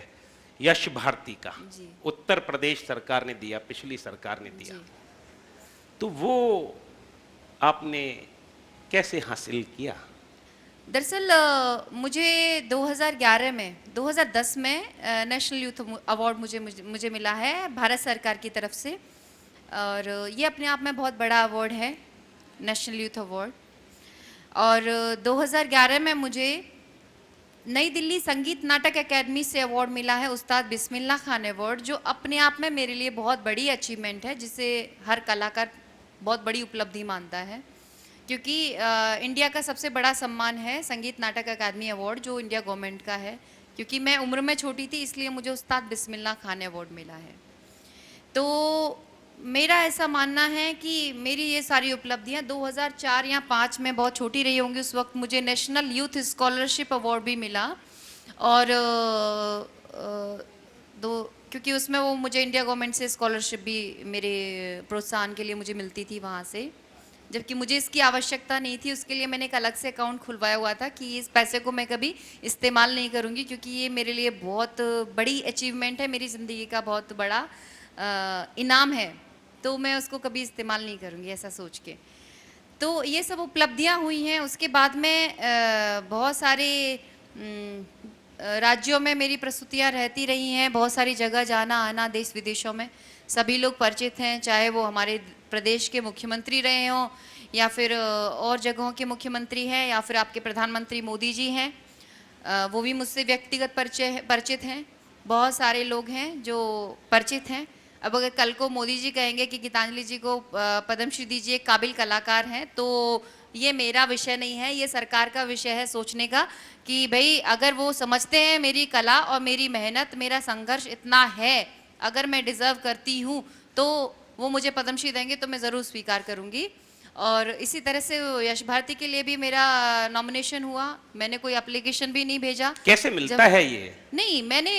यश भारती का, जी। उत्तर प्रदेश सरकार ने दिया, पिछली सरकार ने दिया। जी। तो वो आपने कैसे हासिल किया? दरअसल मुझे 2010 में नेशनल यूथ अवार्ड मुझे मिला है भारत सरकार की तरफ से, और ये अपने आप में बहुत बड़ा अवार्ड है, नेशनल यूथ अवार्ड। और 2011 में मुझे नई दिल्ली संगीत नाटक एकेडमी से अवार्ड मिला है, उस्ताद बिस्मिल्लाह खान अवार्ड, जो अपने आप में मेरे लिए बहुत बड़ी अचीवमेंट है, जिसे हर कलाकार बहुत बड़ी उपलब्धि मानता है, क्योंकि इंडिया का सबसे बड़ा सम्मान है संगीत नाटक अकादमी अवार्ड, जो इंडिया गवर्नमेंट का है। क्योंकि मैं उम्र में छोटी थी इसलिए मुझे उस्ताद बिस्मिल्लाह खान अवार्ड मिला है। तो मेरा ऐसा मानना है कि मेरी ये सारी उपलब्धियां 2004 या 5 में बहुत छोटी रही होंगी, उस वक्त मुझे नेशनल यूथ स्कॉलरशिप अवार्ड भी मिला। और क्योंकि उसमें वो मुझे इंडिया गवर्नमेंट से स्कॉलरशिप भी मेरे प्रोत्साहन के लिए मुझे मिलती थी वहाँ से, जबकि मुझे इसकी आवश्यकता नहीं थी। उसके लिए मैंने एक अलग से अकाउंट खुलवाया हुआ था कि इस पैसे को मैं कभी इस्तेमाल नहीं करूँगी, क्योंकि ये मेरे लिए बहुत बड़ी अचीवमेंट है, मेरी ज़िंदगी का बहुत बड़ा इनाम है, तो मैं उसको कभी इस्तेमाल नहीं करूँगी ऐसा सोच के। तो ये सब उपलब्धियाँ हुई हैं। उसके बाद में बहुत सारे राज्यों में मेरी प्रस्तुतियाँ रहती रही हैं, बहुत सारी जगह जाना आना, देश विदेशों में सभी लोग परिचित हैं, चाहे वो हमारे प्रदेश के मुख्यमंत्री रहे हों या फिर और जगहों के मुख्यमंत्री हैं या फिर आपके प्रधानमंत्री मोदी जी हैं, वो भी मुझसे व्यक्तिगत परिचित हैं। बहुत सारे लोग हैं जो परिचित हैं। अब अगर कल को मोदी जी कहेंगे कि गीतांजलि जी को पद्मश्री दीजिए, काबिल कलाकार हैं, तो ये मेरा विषय नहीं है, ये सरकार का विषय है सोचने का कि भाई अगर वो समझते हैं मेरी कला और मेरी मेहनत, मेरा संघर्ष इतना है, अगर मैं डिज़र्व करती हूँ तो वो मुझे पद्मश्री देंगे तो मैं ज़रूर स्वीकार करूँगी। और इसी तरह से यश भारती के लिए भी मेरा नॉमिनेशन हुआ, मैंने कोई एप्लीकेशन भी नहीं भेजा। कैसे मिलता है ये? नहीं, मैंने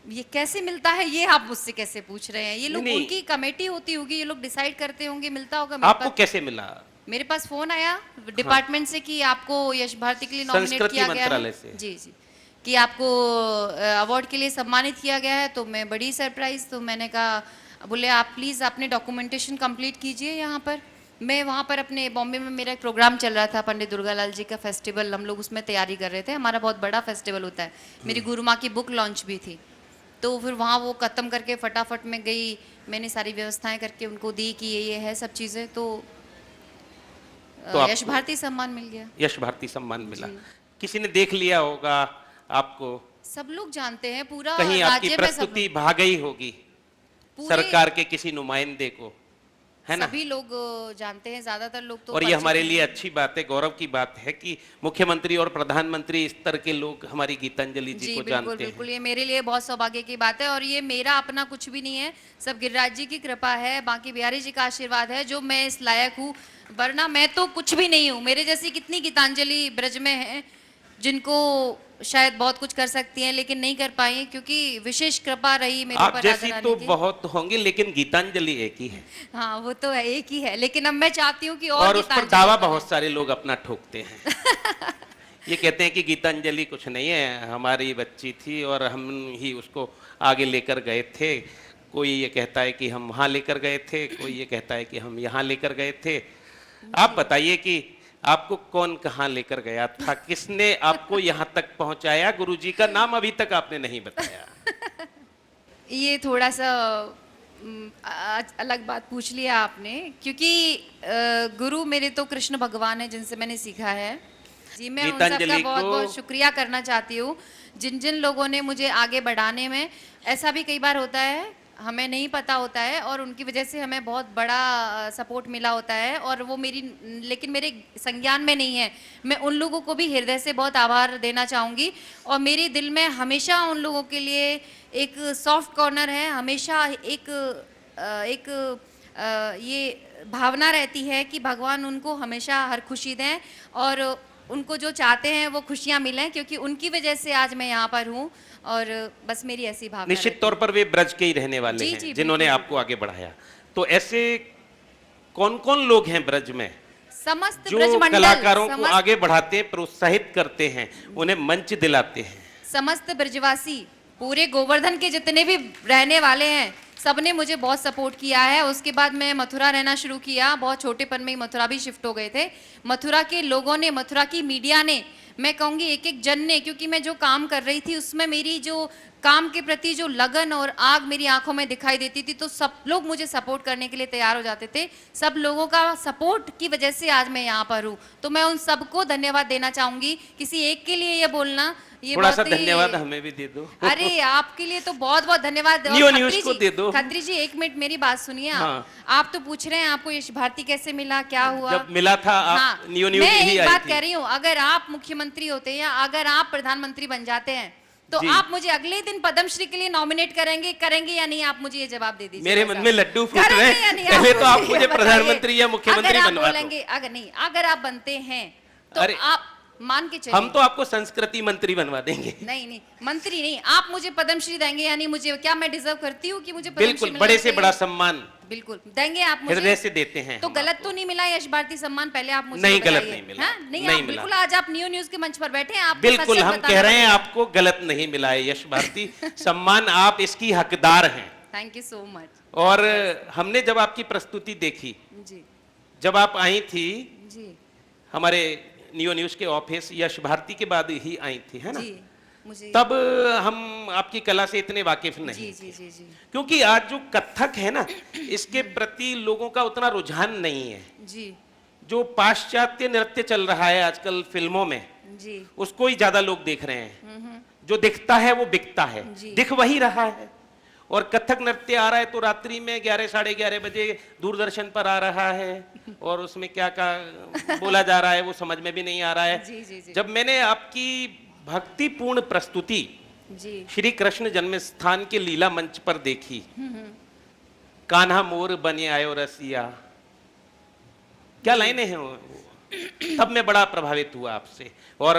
ये कैसे मिलता है ये आप मुझसे कैसे पूछ रहे हैं? ये लोग, उनकी कमेटी होती होगी, ये लोग डिसाइड करते होंगे, मिलता होगा। आपको कैसे मिला? मेरे पास फोन आया डिपार्टमेंट से कि आपको यश भारती के लिए नॉमिनेट किया गया है। जी जी, कि आपको अवार्ड के लिए सम्मानित किया गया है। तो मैं बड़ी सरप्राइज, तो मैंने कहा, बोले आप प्लीज़ अपने डॉक्यूमेंटेशन कंप्लीट कीजिए यहाँ पर। मैं वहाँ पर अपने बॉम्बे में मेरा एक प्रोग्राम चल रहा था, पंडित दुर्गालाल जी का फेस्टिवल, हम लोग उसमें तैयारी कर रहे थे, हमारा बहुत बड़ा फेस्टिवल होता है। मेरी गुरु माँ की बुक लॉन्च भी थी, तो फिर वहाँ वो ख़त्म करके फटाफट में गई, मैंने सारी व्यवस्थाएं करके उनको दी कि ये है सब चीज़ें। तो यश भारती सम्मान मिल गया। यश भारती सम्मान मिला। किसी ने देख लिया होगा आपको? सब लोग जानते हैं, पूरा कहीं आपकी प्रस्तुति भा गई होगी सरकार के किसी नुमाइंदे को, है ना? सभी लोग जानते हैं, ज्यादातर लोग तो। और ये हमारे लिए अच्छी बात है, गौरव की बात है कि मुख्यमंत्री और प्रधानमंत्री स्तर के लोग हमारी गीतांजलि जी को जानते हैं। बिल्कुल, ये मेरे लिए बहुत सौभाग्य की बात है। और ये मेरा अपना कुछ भी नहीं है, सब गिरिराज जी की कृपा है, बाकी बिहारी जी का आशीर्वाद है जो मैं इस लायक हूँ, वरना मैं तो कुछ भी नहीं हूँ। मेरे जैसी कितनी गीतांजलि ब्रज में है जिनको शायद बहुत कुछ कर सकती हैं लेकिन नहीं कर पाई, क्योंकि विशेष कृपा रही मेरे ऊपर। आप जैसी तो बहुत होंगी, लेकिन गीतांजलि एक ही है। हाँ, वो तो एक ही है, लेकिन अब मैं चाहती हूँ कि और उस पर दावा बहुत सारे लोग अपना ठोकते हैं। ये कहते हैं कि गीतांजलि कुछ नहीं है, हमारी बच्ची थी और हम ही उसको आगे लेकर गए थे। कोई ये कहता है कि हम वहाँ लेकर गए थे, कोई ये कहता है कि हम यहाँ लेकर गए थे। आप बताइए कि आपको कौन कहाँ लेकर गया था, किसने आपको यहाँ तक पहुँचाया? गुरुजी का नाम अभी तक आपने नहीं बताया। ये थोड़ा सा अलग बात पूछ लिया आपने, क्योंकि गुरु मेरे तो कृष्ण भगवान है जिनसे मैंने सीखा है। जी, मैं उन सबका बहुत बहुत शुक्रिया करना चाहती हूँ, जिन जिन लोगों ने मुझे आगे बढ़ाने में। ऐसा भी कई बार होता है, हमें नहीं पता होता है और उनकी वजह से हमें बहुत बड़ा सपोर्ट मिला होता है, और वो लेकिन मेरे संज्ञान में नहीं है। मैं उन लोगों को भी हृदय से बहुत आभार देना चाहूँगी, और मेरे दिल में हमेशा उन लोगों के लिए एक सॉफ्ट कॉर्नर है। हमेशा एक ये भावना रहती है कि भगवान उनको हमेशा हर खुशी दें और उनको जो चाहते हैं वो खुशियाँ मिलें, क्योंकि उनकी वजह से आज मैं यहाँ पर हूँ, और बस मेरी ऐसी भावना। निश्चित तौर पर वे ब्रज के ही रहने वाले हैं जिन्होंने आपको आगे बढ़ाया। तो ऐसे कौन कौन लोग हैं ब्रज में समस्त जो कलाकारों को आगे बढ़ाते हैं, प्रोत्साहित करते हैं, उन्हें मंच दिलाते हैं? समस्त ब्रजवासी, पूरे गोवर्धन के जितने भी रहने वाले हैं, सबने मुझे बहुत सपोर्ट किया है। उसके बाद मैं मथुरा रहना शुरू किया, बहुत छोटेपन में ही मथुरा भी शिफ्ट हो गए थे। मथुरा के लोगों ने, मथुरा की मीडिया ने, मैं कहूँगी एक एक जन ने, क्योंकि मैं जो काम कर रही थी उसमें मेरी जो काम के प्रति जो लगन और आग मेरी आंखों में दिखाई देती थी, तो सब लोग मुझे सपोर्ट करने के लिए तैयार हो जाते थे। सब लोगों का सपोर्ट की वजह से आज मैं यहाँ पर हूँ, तो मैं उन सबको धन्यवाद देना चाहूँगी। किसी एक के लिए ये बोलना, ये थोड़ा सा धन्यवाद हमें भी दे दो। अरे आपके लिए तो बहुत बहुत धन्यवाद। न्यूज़ को दे दो। खत्री जी, एक मिनट मेरी बात सुनिए। आप तो पूछ रहे हैं आपको यश भारती कैसे मिला, क्या हुआ? जब मिला था आप मैं एक बात कह रही हूँ, अगर आप मुख्यमंत्री होते या अगर आप प्रधानमंत्री बन जाते हैं तो जी। आप मुझे अगले दिन पद्मश्री के लिए नॉमिनेट करेंगे या नहीं? आप मुझे ये जवाब दे दीजिए। मेरे मन में लड्डू फूट रहे करेंगे या हैं। नहीं? पहले तो आप मुझे मुझे बताइए। प्रधानमंत्री या मुख्यमंत्री अगर आप बनवा दो। बोलेंगे, अगर आप बनते हैं तो अरे, आप मान के चलिए। हम तो आपको संस्कृति मंत्री बनवा देंगे। नहीं, मंत्री नहीं, आप मुझे पद्मश्री देंगे यानी मुझे, क्या मैं डिजर्व करती हूँ कि मुझे पद्मश्री बिल्कुल, मिलना बड़े से चाहिए? बड़ा सम्मान बिल्कुल देंगे आप मुझे, हृदय से देते हैं। तो हम गलत आपको। तो नहीं मिला यश भारती सम्मान? पहले आप मुझे नहीं, गलत बताइए। नहीं मिला। हाँ? नहीं, नहीं आप मिला। बिल्कुल आज आप न्यूज के मंच पर बैठे हैं, आप बिल्कुल, हम कह रहे हैं आपको गलत नहीं मिला है यश भारती सम्मान, आप इसकी हकदार हैं। Thank you so much. और हमने जब आपकी प्रस्तुति देखी, जी जब आप आई थी जी हमारे नियो न्यूज के ऑफिस, यश भारती के बाद ही आई थी, है ना? जी, मुझे तब हम आपकी कला से इतने वाकिफ नहीं जी जी जी जी क्योंकि आज जो कथक है ना, इसके प्रति लोगों का उतना रुझान नहीं है। जी जो पाश्चात्य नृत्य चल रहा है आजकल फिल्मों में, जी उसको ही ज्यादा लोग देख रहे हैं। जो दिखता है वो बिकता है, जी। दिख वही रहा है। और कथक नृत्य आ रहा है तो रात्रि में 11 साढ़े 11 बजे दूरदर्शन पर आ रहा है, और उसमें क्या बोला जा रहा है वो समझ में भी नहीं आ रहा है। जी जी जी जब मैंने आपकी भक्तिपूर्ण प्रस्तुति जी श्री कृष्ण जन्म स्थान के लीला मंच पर देखी, कान्हा मोर बने आयो रसिया, क्या लाइनें हैं वो, तब मैं बड़ा प्रभावित हुआ आपसे। और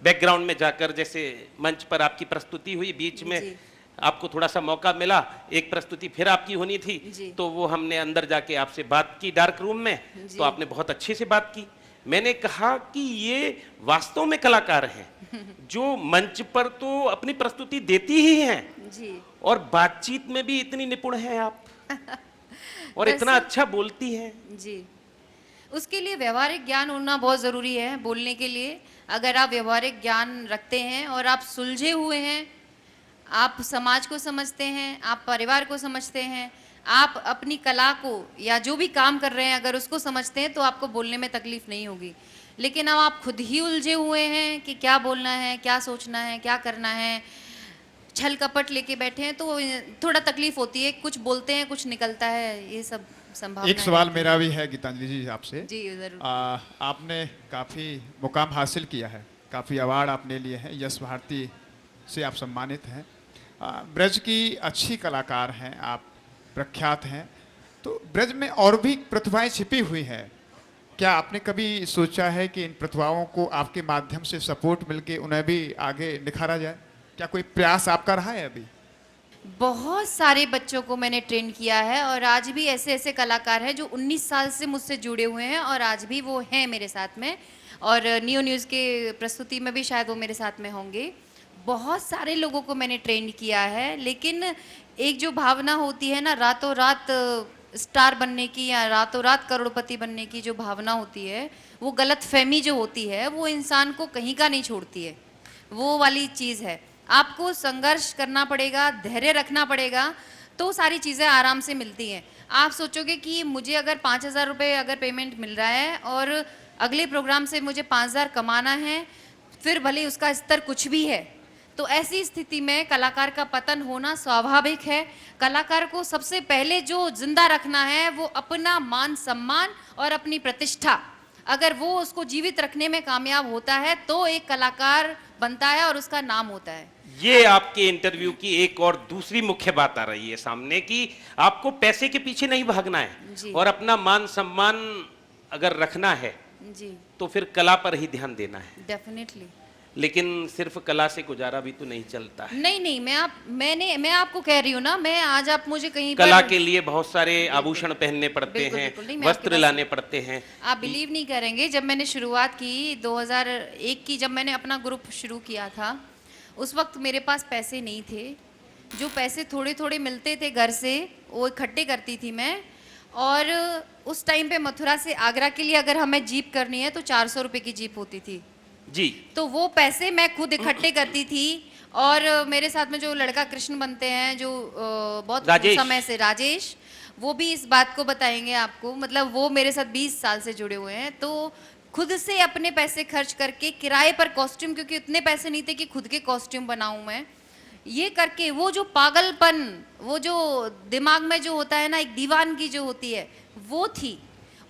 बैकग्राउंड में जाकर जैसे मंच पर आपकी प्रस्तुति हुई, बीच में जी। आपको थोड़ा सा मौका मिला, एक प्रस्तुति फिर आपकी होनी थी, जी। तो वो हमने अंदर जाके आपसे बात की डार्क रूम में, जी। तो आपने बहुत अच्छे से बात की। मैंने कहा कि ये वास्तव में कलाकार हैं जो मंच पर तो अपनी प्रस्तुति देती ही हैं जी और बातचीत में भी इतनी निपुण हैं आप, और इतना वैसे- अच्छा बोलती हैं। जी, उसके लिए व्यवहारिक ज्ञान होना बहुत ज़रूरी है बोलने के लिए। अगर आप व्यवहारिक ज्ञान रखते हैं और आप सुलझे हुए हैं, आप समाज को समझते हैं, आप परिवार को समझते हैं, आप अपनी कला को या जो भी काम कर रहे हैं अगर उसको समझते हैं, तो आपको बोलने में तकलीफ नहीं होगी। लेकिन अब आप खुद ही उलझे हुए हैं कि क्या बोलना है, क्या सोचना है, क्या करना है, छल कपट लेके बैठे हैं, तो थोड़ा तकलीफ होती है। कुछ बोलते हैं, कुछ निकलता है, ये सब संभावना एक सवाल है। मेरा भी है गीतांजलि जी आपसे। जी जरूर। आपने काफ़ी मुकाम हासिल किया है, काफ़ी अवार्ड आपने लिए हैं, यश भारती से आप सम्मानित हैं। ब्रज की अच्छी कलाकार हैं आप, प्रख्यात हैं, तो ब्रज में और भी प्रतिभाएं छिपी हुई हैं। क्या आपने कभी सोचा है कि इन प्रतिभाओं को आपके माध्यम से सपोर्ट मिलके उन्हें भी आगे निखारा जाए? क्या कोई प्रयास आपका रहा है अभी? बहुत सारे बच्चों को मैंने ट्रेन किया है और आज भी ऐसे ऐसे कलाकार हैं जो 19 साल से मुझसे जुड़े हुए हैं और आज भी वो हैं मेरे साथ में, और नियो न्यूज़ के प्रस्तुति में भी शायद वो मेरे साथ में होंगे। बहुत सारे लोगों को मैंने ट्रेन किया है, लेकिन एक जो भावना होती है ना, रातों रात स्टार बनने की या रातों रात करोड़पति बनने की जो भावना होती है, वो गलतफहमी जो होती है, वो इंसान को कहीं का नहीं छोड़ती है। वो वाली चीज़ है, आपको संघर्ष करना पड़ेगा, धैर्य रखना पड़ेगा, तो सारी चीज़ें आराम से मिलती हैं। आप सोचोगे कि मुझे अगर 5,000 रुपये अगर पेमेंट मिल रहा है और अगले प्रोग्राम से मुझे 5,000 कमाना है, फिर भले उसका स्तर कुछ भी है, तो ऐसी स्थिति में कलाकार का पतन होना स्वाभाविक है। कलाकार को सबसे पहले जो जिंदा रखना है वो अपना मान सम्मान और अपनी प्रतिष्ठा, अगर वो उसको जीवित रखने में कामयाब होता है तो एक कलाकार बनता है और उसका नाम होता है। ये आपके इंटरव्यू की एक और दूसरी मुख्य बात आ रही है सामने कि आपको पैसे के पीछे नहीं भागना जी। है, और अपना मान सम्मान अगर रखना है जी तो फिर कला पर ही ध्यान देना है। डेफिनेटली। लेकिन सिर्फ कला से गुजारा भी तो नहीं चलता है। नहीं, मैं आपको कह रही हूँ ना, मैं आज आप मुझे कहीं कला पर के लिए बहुत सारे आभूषण पहनने पड़ते बिल्कुल, हैं, बिल्कुल। नहीं, मैं आपकी वस्त्र बात लाने पड़ते हैं। आप बिलीव नहीं करेंगे, जब मैंने शुरुआत की 2001 की, जब मैंने अपना ग्रुप शुरू किया था, उस वक्त मेरे पास पैसे नहीं थे। जो पैसे थोड़े थोड़े मिलते थे घर से, वो इकट्ठे करती थी मैं। और उस टाइम पे मथुरा से आगरा के लिए अगर हमें जीप करनी है तो 400 रुपये की जीप होती थी जी। तो वो पैसे मैं खुद इकट्ठे करती थी। और मेरे साथ में जो लड़का कृष्ण बनते हैं, जो बहुत राजेश। समय से, राजेश, वो भी इस बात को बताएंगे आपको। मतलब वो मेरे साथ 20 साल से जुड़े हुए हैं, तो खुद से अपने पैसे खर्च करके किराए पर कॉस्ट्यूम, क्योंकि उतने पैसे नहीं थे कि खुद के कॉस्ट्यूम बनाऊं मैं, ये करके वो जो पागलपन, वो जो दिमाग में जो होता है ना, एक दीवानगी जो होती है, वो थी।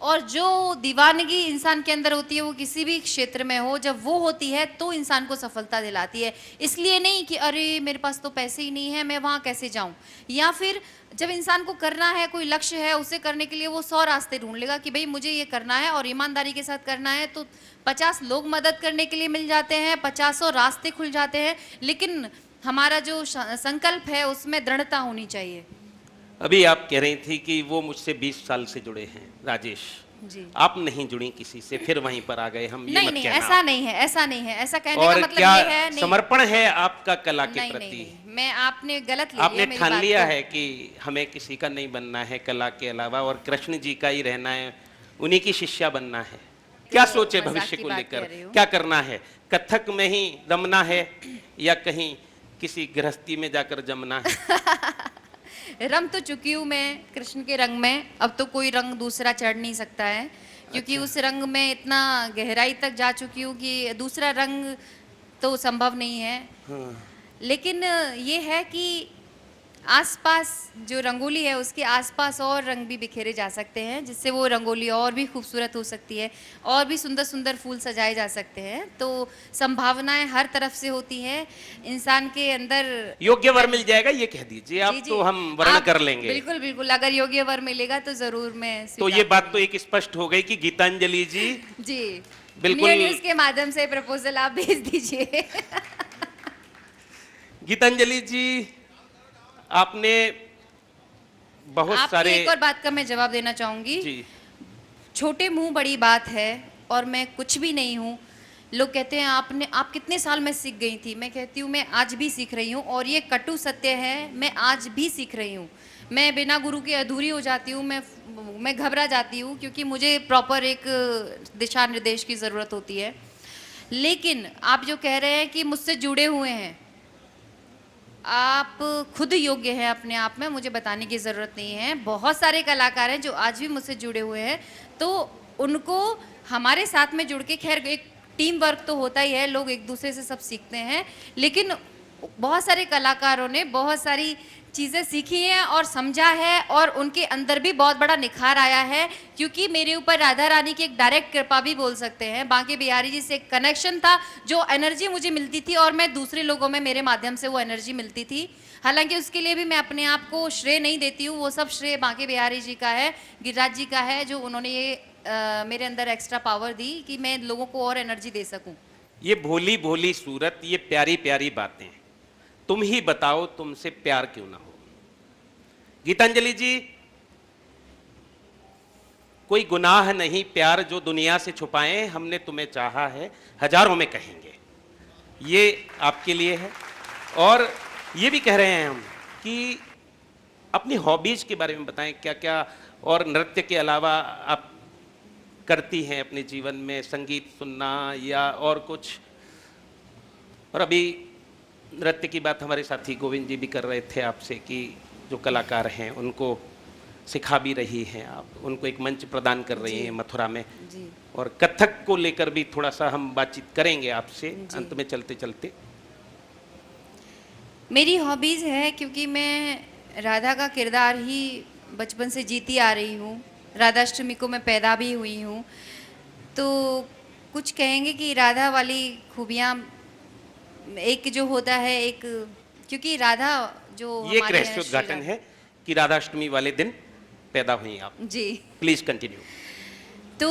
और जो दीवानगी इंसान के अंदर होती है वो किसी भी क्षेत्र में हो, जब वो होती है तो इंसान को सफलता दिलाती है। इसलिए नहीं कि अरे मेरे पास तो पैसे ही नहीं है, मैं वहाँ कैसे जाऊँ, या फिर जब इंसान को करना है, कोई लक्ष्य है, उसे करने के लिए वो 100 रास्ते ढूंढ लेगा कि भाई मुझे ये करना है और ईमानदारी के साथ करना है, तो 50 लोग मदद करने के लिए मिल जाते हैं, 50 रास्ते खुल जाते हैं, लेकिन हमारा जो संकल्प है उसमें दृढ़ता होनी चाहिए। अभी आप कह रही थी कि वो मुझसे 20 साल से जुड़े हैं, राजेश जी। आप नहीं जुड़ी किसी से, फिर वहीं पर आ गए हम, ये नहीं मत नहीं, कहना। ऐसा नहीं है, ऐसा नहीं है, ऐसा कहने और का मतलब क्या ये है नहीं, समर्पण है आपका कला के नहीं, प्रति? नहीं, नहीं, मैं आपने गलत लिया आपने मेरी ठान बात लिया को। है कि हमें किसी का नहीं बनना है कला के अलावा, और कृष्ण जी का ही रहना है, उन्हीं की शिष्या बनना है। क्या सोचे मजाक भविष्य की को बात लेकर, कह रही हूँ। क्या करना है? कथक में ही रमना है या कहीं किसी गृहस्थी में जाकर जमना है? रंग तो चुकी हूँ मैं कृष्ण के रंग में, अब तो कोई रंग दूसरा चढ़ नहीं सकता है, क्योंकि उस रंग में इतना गहराई तक जा चुकी हूँ कि दूसरा रंग तो संभव नहीं है। लेकिन ये है कि आसपास जो रंगोली है उसके आसपास और रंग भी बिखेरे जा सकते हैं, जिससे वो रंगोली और भी खूबसूरत हो सकती है, और भी सुंदर सुंदर फूल सजाए जा सकते हैं। तो संभावनाएं हर तरफ से होती हैं इंसान के अंदर। योग्य वर मिल जाएगा ये कह दीजिए आप, जी, जी। तो हम वर्ण आप कर लेंगे। बिल्कुल बिल्कुल, अगर योग्य वर मिलेगा तो जरूर मैं तो स्वीकार ये बात तो एक स्पष्ट हो गई कि गीतांजलि जी जी बिल्कुल। न्यू न्यूज़ के माध्यम से प्रपोजल आप भेज दीजिए। गीतांजलि जी आपने बहुत आपकी सारे एक और बात का मैं जवाब देना चाहूंगी। जी छोटे मुंह बड़ी बात है, और मैं कुछ भी नहीं हूँ। लोग कहते हैं आप कितने साल में सीख गई थी, मैं कहती हूँ मैं आज भी सीख रही हूँ, और ये कटु सत्य है, मैं आज भी सीख रही हूँ। मैं बिना गुरु के अधूरी हो जाती हूँ, मैं घबरा जाती हूँ, क्योंकि मुझे प्रॉपर एक दिशा निर्देश की ज़रूरत होती है। लेकिन आप जो कह रहे हैं कि मुझसे जुड़े हुए हैं, आप खुद योग्य हैं अपने आप में, मुझे बताने की ज़रूरत नहीं है। बहुत सारे कलाकार हैं जो आज भी मुझसे जुड़े हुए हैं, तो उनको हमारे साथ में जुड़ के, खैर एक टीम वर्क तो होता ही है, लोग एक दूसरे से सब सीखते हैं, लेकिन बहुत सारे कलाकारों ने बहुत सारी चीज़ें सीखी हैं और समझा है, और उनके अंदर भी बहुत बड़ा निखार आया है, क्योंकि मेरे ऊपर राधा रानी की एक डायरेक्ट कृपा भी बोल सकते हैं। बांके बिहारी जी से एक कनेक्शन था, जो एनर्जी मुझे मिलती थी और मैं दूसरे लोगों में मेरे माध्यम से वो एनर्जी मिलती थी। हालांकि उसके लिए भी मैं अपने आप को श्रेय नहीं देती हूँ, वो सब श्रेय बांके बिहारी जी का है, गिरिराज जी का है, जो उन्होंने ये मेरे अंदर एक्स्ट्रा पावर दी कि मैं लोगों को और एनर्जी दे सकूँ। ये भोली भोली सूरत, ये प्यारी प्यारी बातें, तुम ही बताओ तुमसे प्यार क्यों ना हो। गीतांजलि जी, कोई गुनाह नहीं प्यार जो दुनिया से छुपाएं, हमने तुम्हें चाहा है हजारों में कहेंगे, ये आपके लिए है। और ये भी कह रहे हैं हम कि अपनी हॉबीज के बारे में बताएं, क्या क्या और नृत्य के अलावा आप करती हैं अपने जीवन में, संगीत सुनना या और कुछ? और अभी नृत्य की बात हमारे साथी गोविंद जी भी कर रहे थे आपसे कि जो कलाकार हैं उनको सिखा भी रही हैं आप, उनको एक मंच प्रदान कर रही हैं मथुरा में जी। और कथक को लेकर भी थोड़ा सा हम बातचीत करेंगे आपसे अंत में चलते चलते। मेरी हॉबीज़ है, क्योंकि मैं राधा का किरदार ही बचपन से जीती आ रही हूँ, राधाष्टमी को मैं पैदा भी हुई हूँ, तो कुछ कहेंगे कि राधा वाली खूबियाँ, एक जो होता है एक, क्योंकि राधा जो ये एक हमारे हैं रहस्योद्घाटन है कि राधाष्टमी वाले दिन पैदा हुई आप। जी। Please continue. तो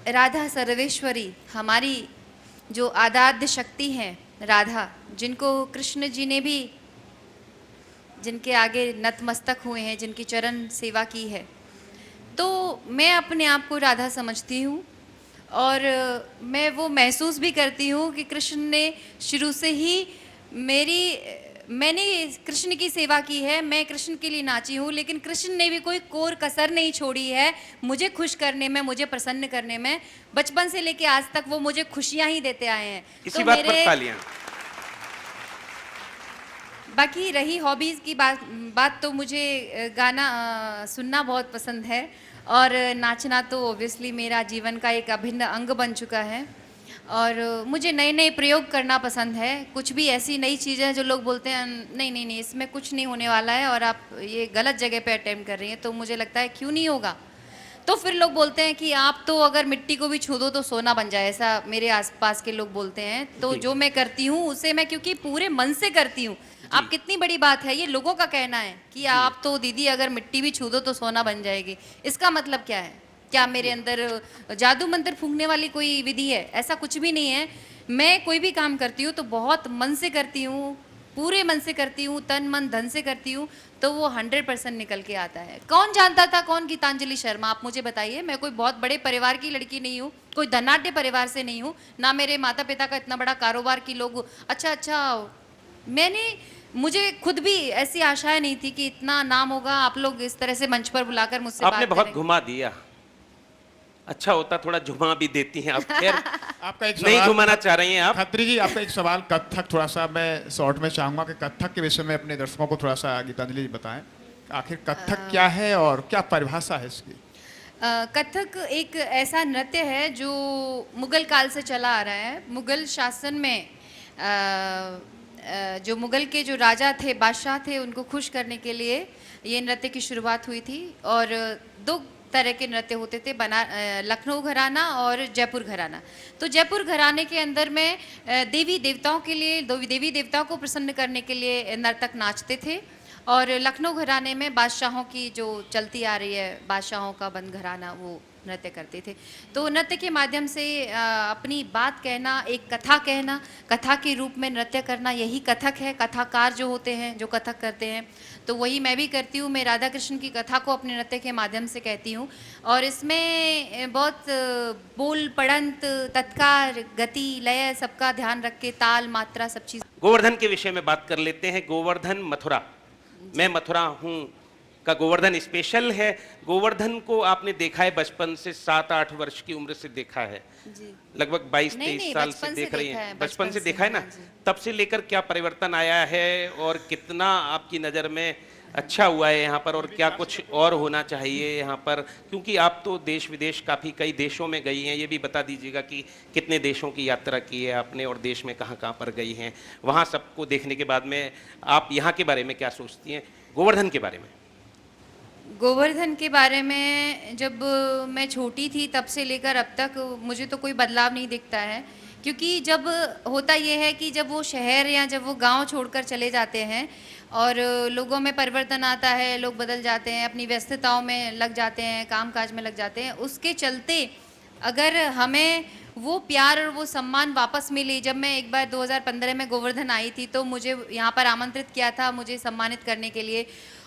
राधा सर्वेश्वरी, हमारी जो आराध्य शक्ति हैं राधा, जिनको कृष्ण जी ने भी, जिनके आगे नतमस्तक हुए हैं, जिनकी चरण सेवा की है, तो मैं अपने आप को राधा समझती हूँ, और मैं वो महसूस भी करती हूँ कि कृष्ण ने शुरू से ही मैंने कृष्ण की सेवा की है, मैं कृष्ण के लिए नाची हूँ, लेकिन कृष्ण ने भी कोई कोर कसर नहीं छोड़ी है मुझे खुश करने में, मुझे प्रसन्न करने में। बचपन से लेके आज तक वो मुझे खुशियाँ ही देते आए हैं। इसी बात पर तालियां। बाकी रही हॉबीज़ की बात तो मुझे गाना सुनना बहुत पसंद है, और नाचना तो ऑब्वियसली मेरा जीवन का एक अभिन्न अंग बन चुका है, और मुझे नए नए प्रयोग करना पसंद है। कुछ भी ऐसी नई चीज़ें जो लोग बोलते हैं नहीं नहीं नहीं इसमें कुछ नहीं होने वाला है और आप ये गलत जगह पे अटेम्प्ट कर रही हैं, तो मुझे लगता है क्यों नहीं होगा। तो फिर लोग बोलते हैं कि आप तो अगर मिट्टी को भी छू दो तो सोना बन जाए, ऐसा मेरे आसपास के लोग बोलते हैं। तो जो मैं करती हूँ उसे मैं क्योंकि पूरे मन से करती हूँ। आप कितनी बड़ी बात है, ये लोगों का कहना है कि आप तो दीदी अगर मिट्टी भी छू दो तो सोना बन जाएगी। इसका मतलब क्या है? क्या मेरे अंदर जादू मंत्र फूंकने वाली कोई विधि है? ऐसा कुछ भी नहीं है। मैं कोई भी काम करती हूँ तो बहुत मन से करती हूँ, पूरे मन से करती हूँ, तन मन धन से करती हूँ, तो वो 100% निकल के आता है। कौन जानता था कौन गीतांजलि शर्मा, आप मुझे बताइए। मैं कोई बहुत बड़े परिवार की लड़की नहीं हूँ, कोई धनाढ्य परिवार से नहीं हूँ, ना मेरे माता पिता का इतना बड़ा कारोबार की लोग अच्छा मुझे खुद भी ऐसी आशाएं नहीं थी कि इतना नाम होगा। आप लोग इस तरह से मंच पर बुलाकर मुझसे आपने बात बहुत करेंगे। घुमा दिया, अच्छा होता थोड़ा झुमा भी देती हैं आप। खैर आपका एक नहीं सवाल, घुमाना चाह रही हैं आप। खत्री जी, आपका एक सवाल कथक, थोड़ा सा मैं शॉर्ट में चाहूंगा कि कथक के विषय में अपने दर्शकों को थोड़ा सा गीतांजलि जी बताएं, आखिर कथक क्या है और क्या परिभाषा है इसकी? कथक एक ऐसा नृत्य है जो मुगल काल से चला आ रहा है। मुगल शासन में जो मुगल के जो राजा थे, बादशाह थे, उनको खुश करने के लिए ये नृत्य की शुरुआत हुई थी। और दो तरह के नृत्य होते थे, लखनऊ घराना और जयपुर घराना। तो जयपुर घराने के अंदर में देवी देवताओं के लिए, देवी देवताओं को प्रसन्न करने के लिए नर्तक नाचते थे। और लखनऊ घराने में बादशाहों की जो चलती आ रही है, बादशाहों का बंद घराना, वो नृत्य करते थे। तो नृत्य के माध्यम से अपनी बात कहना, एक कथा कहना, कथा के रूप में नृत्य करना, यही कथक है। कथाकार जो होते हैं, जो कथक करते हैं, तो वही मैं भी करती हूँ। मैं राधा कृष्ण की कथा को अपने नृत्य के माध्यम से कहती हूँ। और इसमें बहुत बोल, पढ़ंत, तत्कार, गति, लय सबका ध्यान रख के, ताल, मात्रा, सब चीज़। गोवर्धन के विषय में बात कर लेते हैं। गोवर्धन मथुरा, मैं मथुरा हूँ का गोवर्धन स्पेशल है। गोवर्धन को आपने देखा है बचपन से, 7-8 वर्ष की उम्र से देखा है, जी। लगभग 22-23 नहीं, साल बचपन से से देख रही देखा हैं। है, बचपन से बचपन से, देखा है ना? हाँ जी। तब से लेकर क्या परिवर्तन आया है और कितना आपकी नज़र में अच्छा हुआ है यहाँ पर, और क्या कुछ और होना चाहिए यहाँ पर? क्योंकि आप तो देश विदेश काफ़ी कई देशों में गई हैं, ये भी बता दीजिएगा कि कितने देशों की यात्रा की है आपने और देश में कहाँ कहाँ पर गई हैं। वहाँ सबको देखने के बाद में आप यहाँ के बारे में क्या सोचती हैं, गोवर्धन के बारे में? गोवर्धन के बारे में जब मैं छोटी थी तब से लेकर अब तक मुझे तो कोई बदलाव नहीं दिखता है। क्योंकि जब होता ये है कि जब वो शहर या जब वो गांव छोड़कर चले जाते हैं और लोगों में परिवर्तन आता है, लोग बदल जाते हैं, अपनी व्यस्तताओं में लग जाते हैं, कामकाज में लग जाते हैं, उसके चलते अगर हमें वो प्यार और वो सम्मान वापस मिले। जब मैं एक बार 2015 में गोवर्धन आई थी तो मुझे यहाँ पर आमंत्रित किया था मुझे सम्मानित करने के लिए,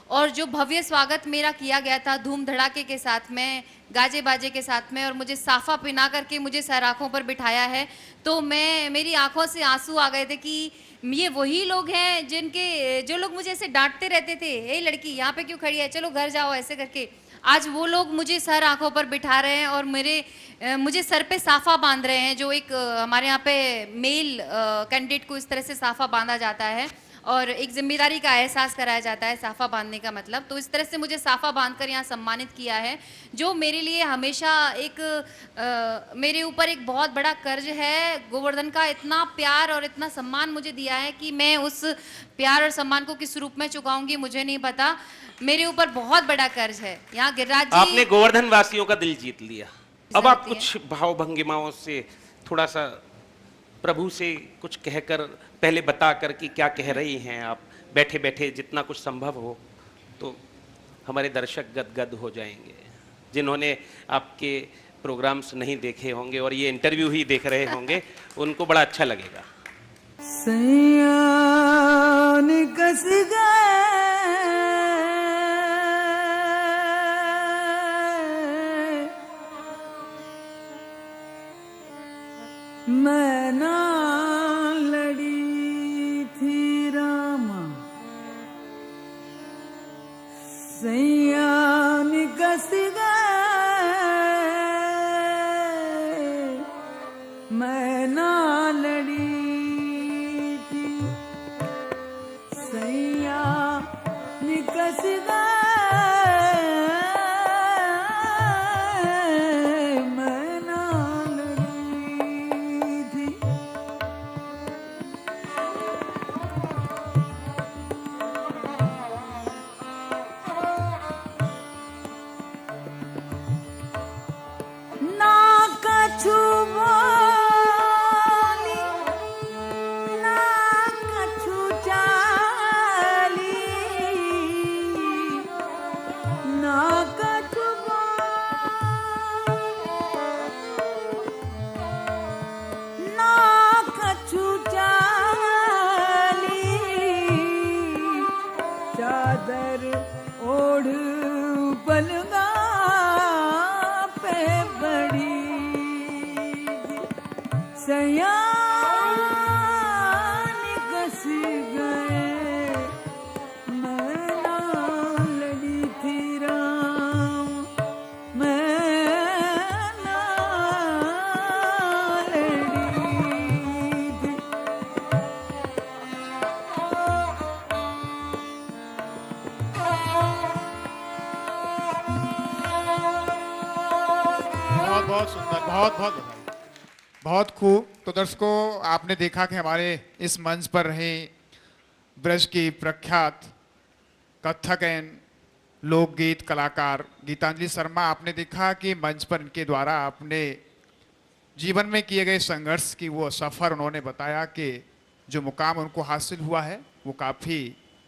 और जो भव्य स्वागत मेरा किया गया था धूम धड़ाके के साथ में, गाजे बाजे के साथ में, और मुझे साफा पहना करके मुझे सर आँखों पर बिठाया है, तो मेरी आंखों से आंसू आ गए थे कि ये वही लोग हैं जो लोग मुझे ऐसे डांटते रहते थे, ए लड़की यहाँ पे क्यों खड़ी है, चलो घर जाओ, ऐसे करके। आज वो लोग मुझे सर आंखों पर बिठा रहे हैं और मुझे सर पे साफा बांध रहे हैं। जो एक हमारे यहाँ पे मेल कैंडिडेट को इस तरह से साफा बांधा जाता है और एक जिम्मेदारी का एहसास कराया जाता है साफा बांधने का मतलब। तो इस तरह से मुझे साफा बांधकर यहाँ सम्मानित किया है, जो मेरे लिए हमेशा मेरे ऊपर एक बहुत बड़ा कर्ज है। गोवर्धन का इतना प्यार और इतना सम्मान मुझे दिया है कि मैं उस प्यार और सम्मान को किस रूप में चुकाऊंगी मुझे नहीं पता। मेरे ऊपर बहुत बड़ा कर्ज है। यहाँ गिरिराज जी, आपने गोवर्धन वासियों का दिल जीत लिया। अब आप जीत कुछ भाव भंगिमाओं से थोड़ा सा प्रभु से कुछ कहकर, पहले बता कर कि क्या कह रही हैं आप, बैठे बैठे जितना कुछ संभव हो, तो हमारे दर्शक गदगद हो जाएंगे जिन्होंने आपके प्रोग्राम्स नहीं देखे होंगे और ये इंटरव्यू ही देख रहे होंगे, उनको बड़ा अच्छा लगेगा। सयान कस गए मैं ना लड़ी थी रामा, सयान कस गए मैं ना लड़ी थी, सैया निकस गए मैं ना लड़ी थी। चादर ओढ़ पलंगा पे बड़ी सयान कस गए मैं ना लड़ी थी राम मैं ना लड़ी थी। बहुत बहुत सुंदर, बहुत बहुत बधाई, बहुत खूब। तो दर्शकों, आपने देखा कि हमारे इस मंच पर रहे ब्रज की प्रख्यात कथक एवं लोकगीत कलाकार गीतांजलि शर्मा। आपने देखा कि मंच पर इनके द्वारा अपने जीवन में किए गए संघर्ष की वो सफ़र उन्होंने बताया कि जो मुकाम उनको हासिल हुआ है वो काफ़ी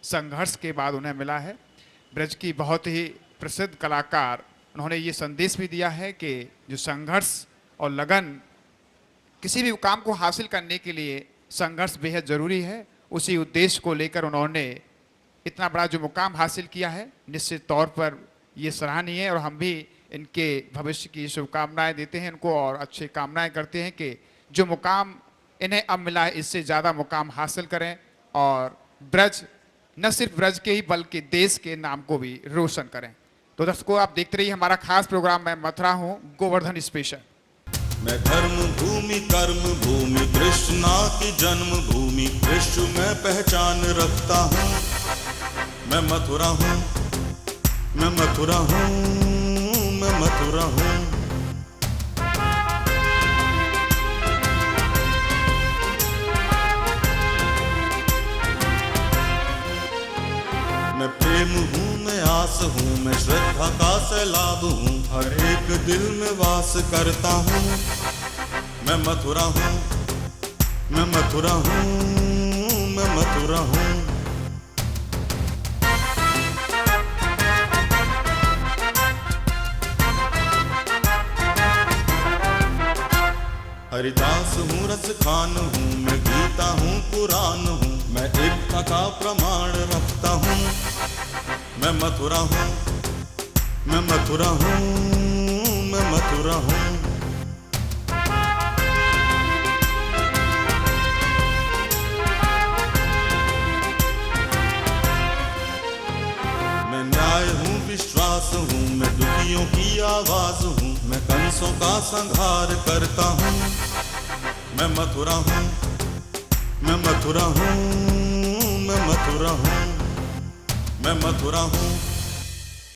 संघर्ष के बाद उन्हें मिला है। ब्रज की बहुत ही प्रसिद्ध कलाकार, उन्होंने ये संदेश भी दिया है कि जो संघर्ष और लगन किसी भी काम को हासिल करने के लिए संघर्ष बेहद ज़रूरी है। उसी उद्देश्य को लेकर उन्होंने इतना बड़ा जो मुकाम हासिल किया है, निश्चित तौर पर ये सराहनीय है और हम भी इनके भविष्य की शुभकामनाएं देते हैं इनको और अच्छी कामनाएं करते हैं कि जो मुकाम इन्हें अब मिला है इससे ज़्यादा मुकाम हासिल करें और ब्रज न सिर्फ ब्रज के ही बल्कि देश के नाम को भी रोशन करें। तो दर्शकों, आप देखते रहिए हमारा खास प्रोग्राम मैं मथुरा हूँ गोवर्धन स्पेशल। मैं धर्म भूमि कर्म भूमि कृष्णा की जन्म भूमि विश्व में पहचान रखता हूँ। मैं मथुरा हूँ, मैं मथुरा हूँ, मैं मथुरा हूँ। मैं प्रेम हूँ, मैं आस हूँ, मैं श्रद्धा का सैलाब हूँ, हर एक दिल में वास करता हूँ। मैं मथुरा हूँ, मैं मथुरा हूँ, मैं मथुरा हूँ। हरिदास हूँ, रस खान हूँ, मैं गीता हूँ, कुरान हूँ, मैं एकता का प्रमाण रखता हूँ। मैं मथुरा हूँ, मैं मथुरा हूँ, मैं मथुरा हूँ। मैं न्याय हूँ, विश्वास हूँ, मैं दुखियों की आवाज हूँ, मैं कंसों का संहार करता हूँ। मैं मथुरा हूँ, मैं मथुरा हूँ, मैं मथुरा हूँ, मैं मथुरा हूँ।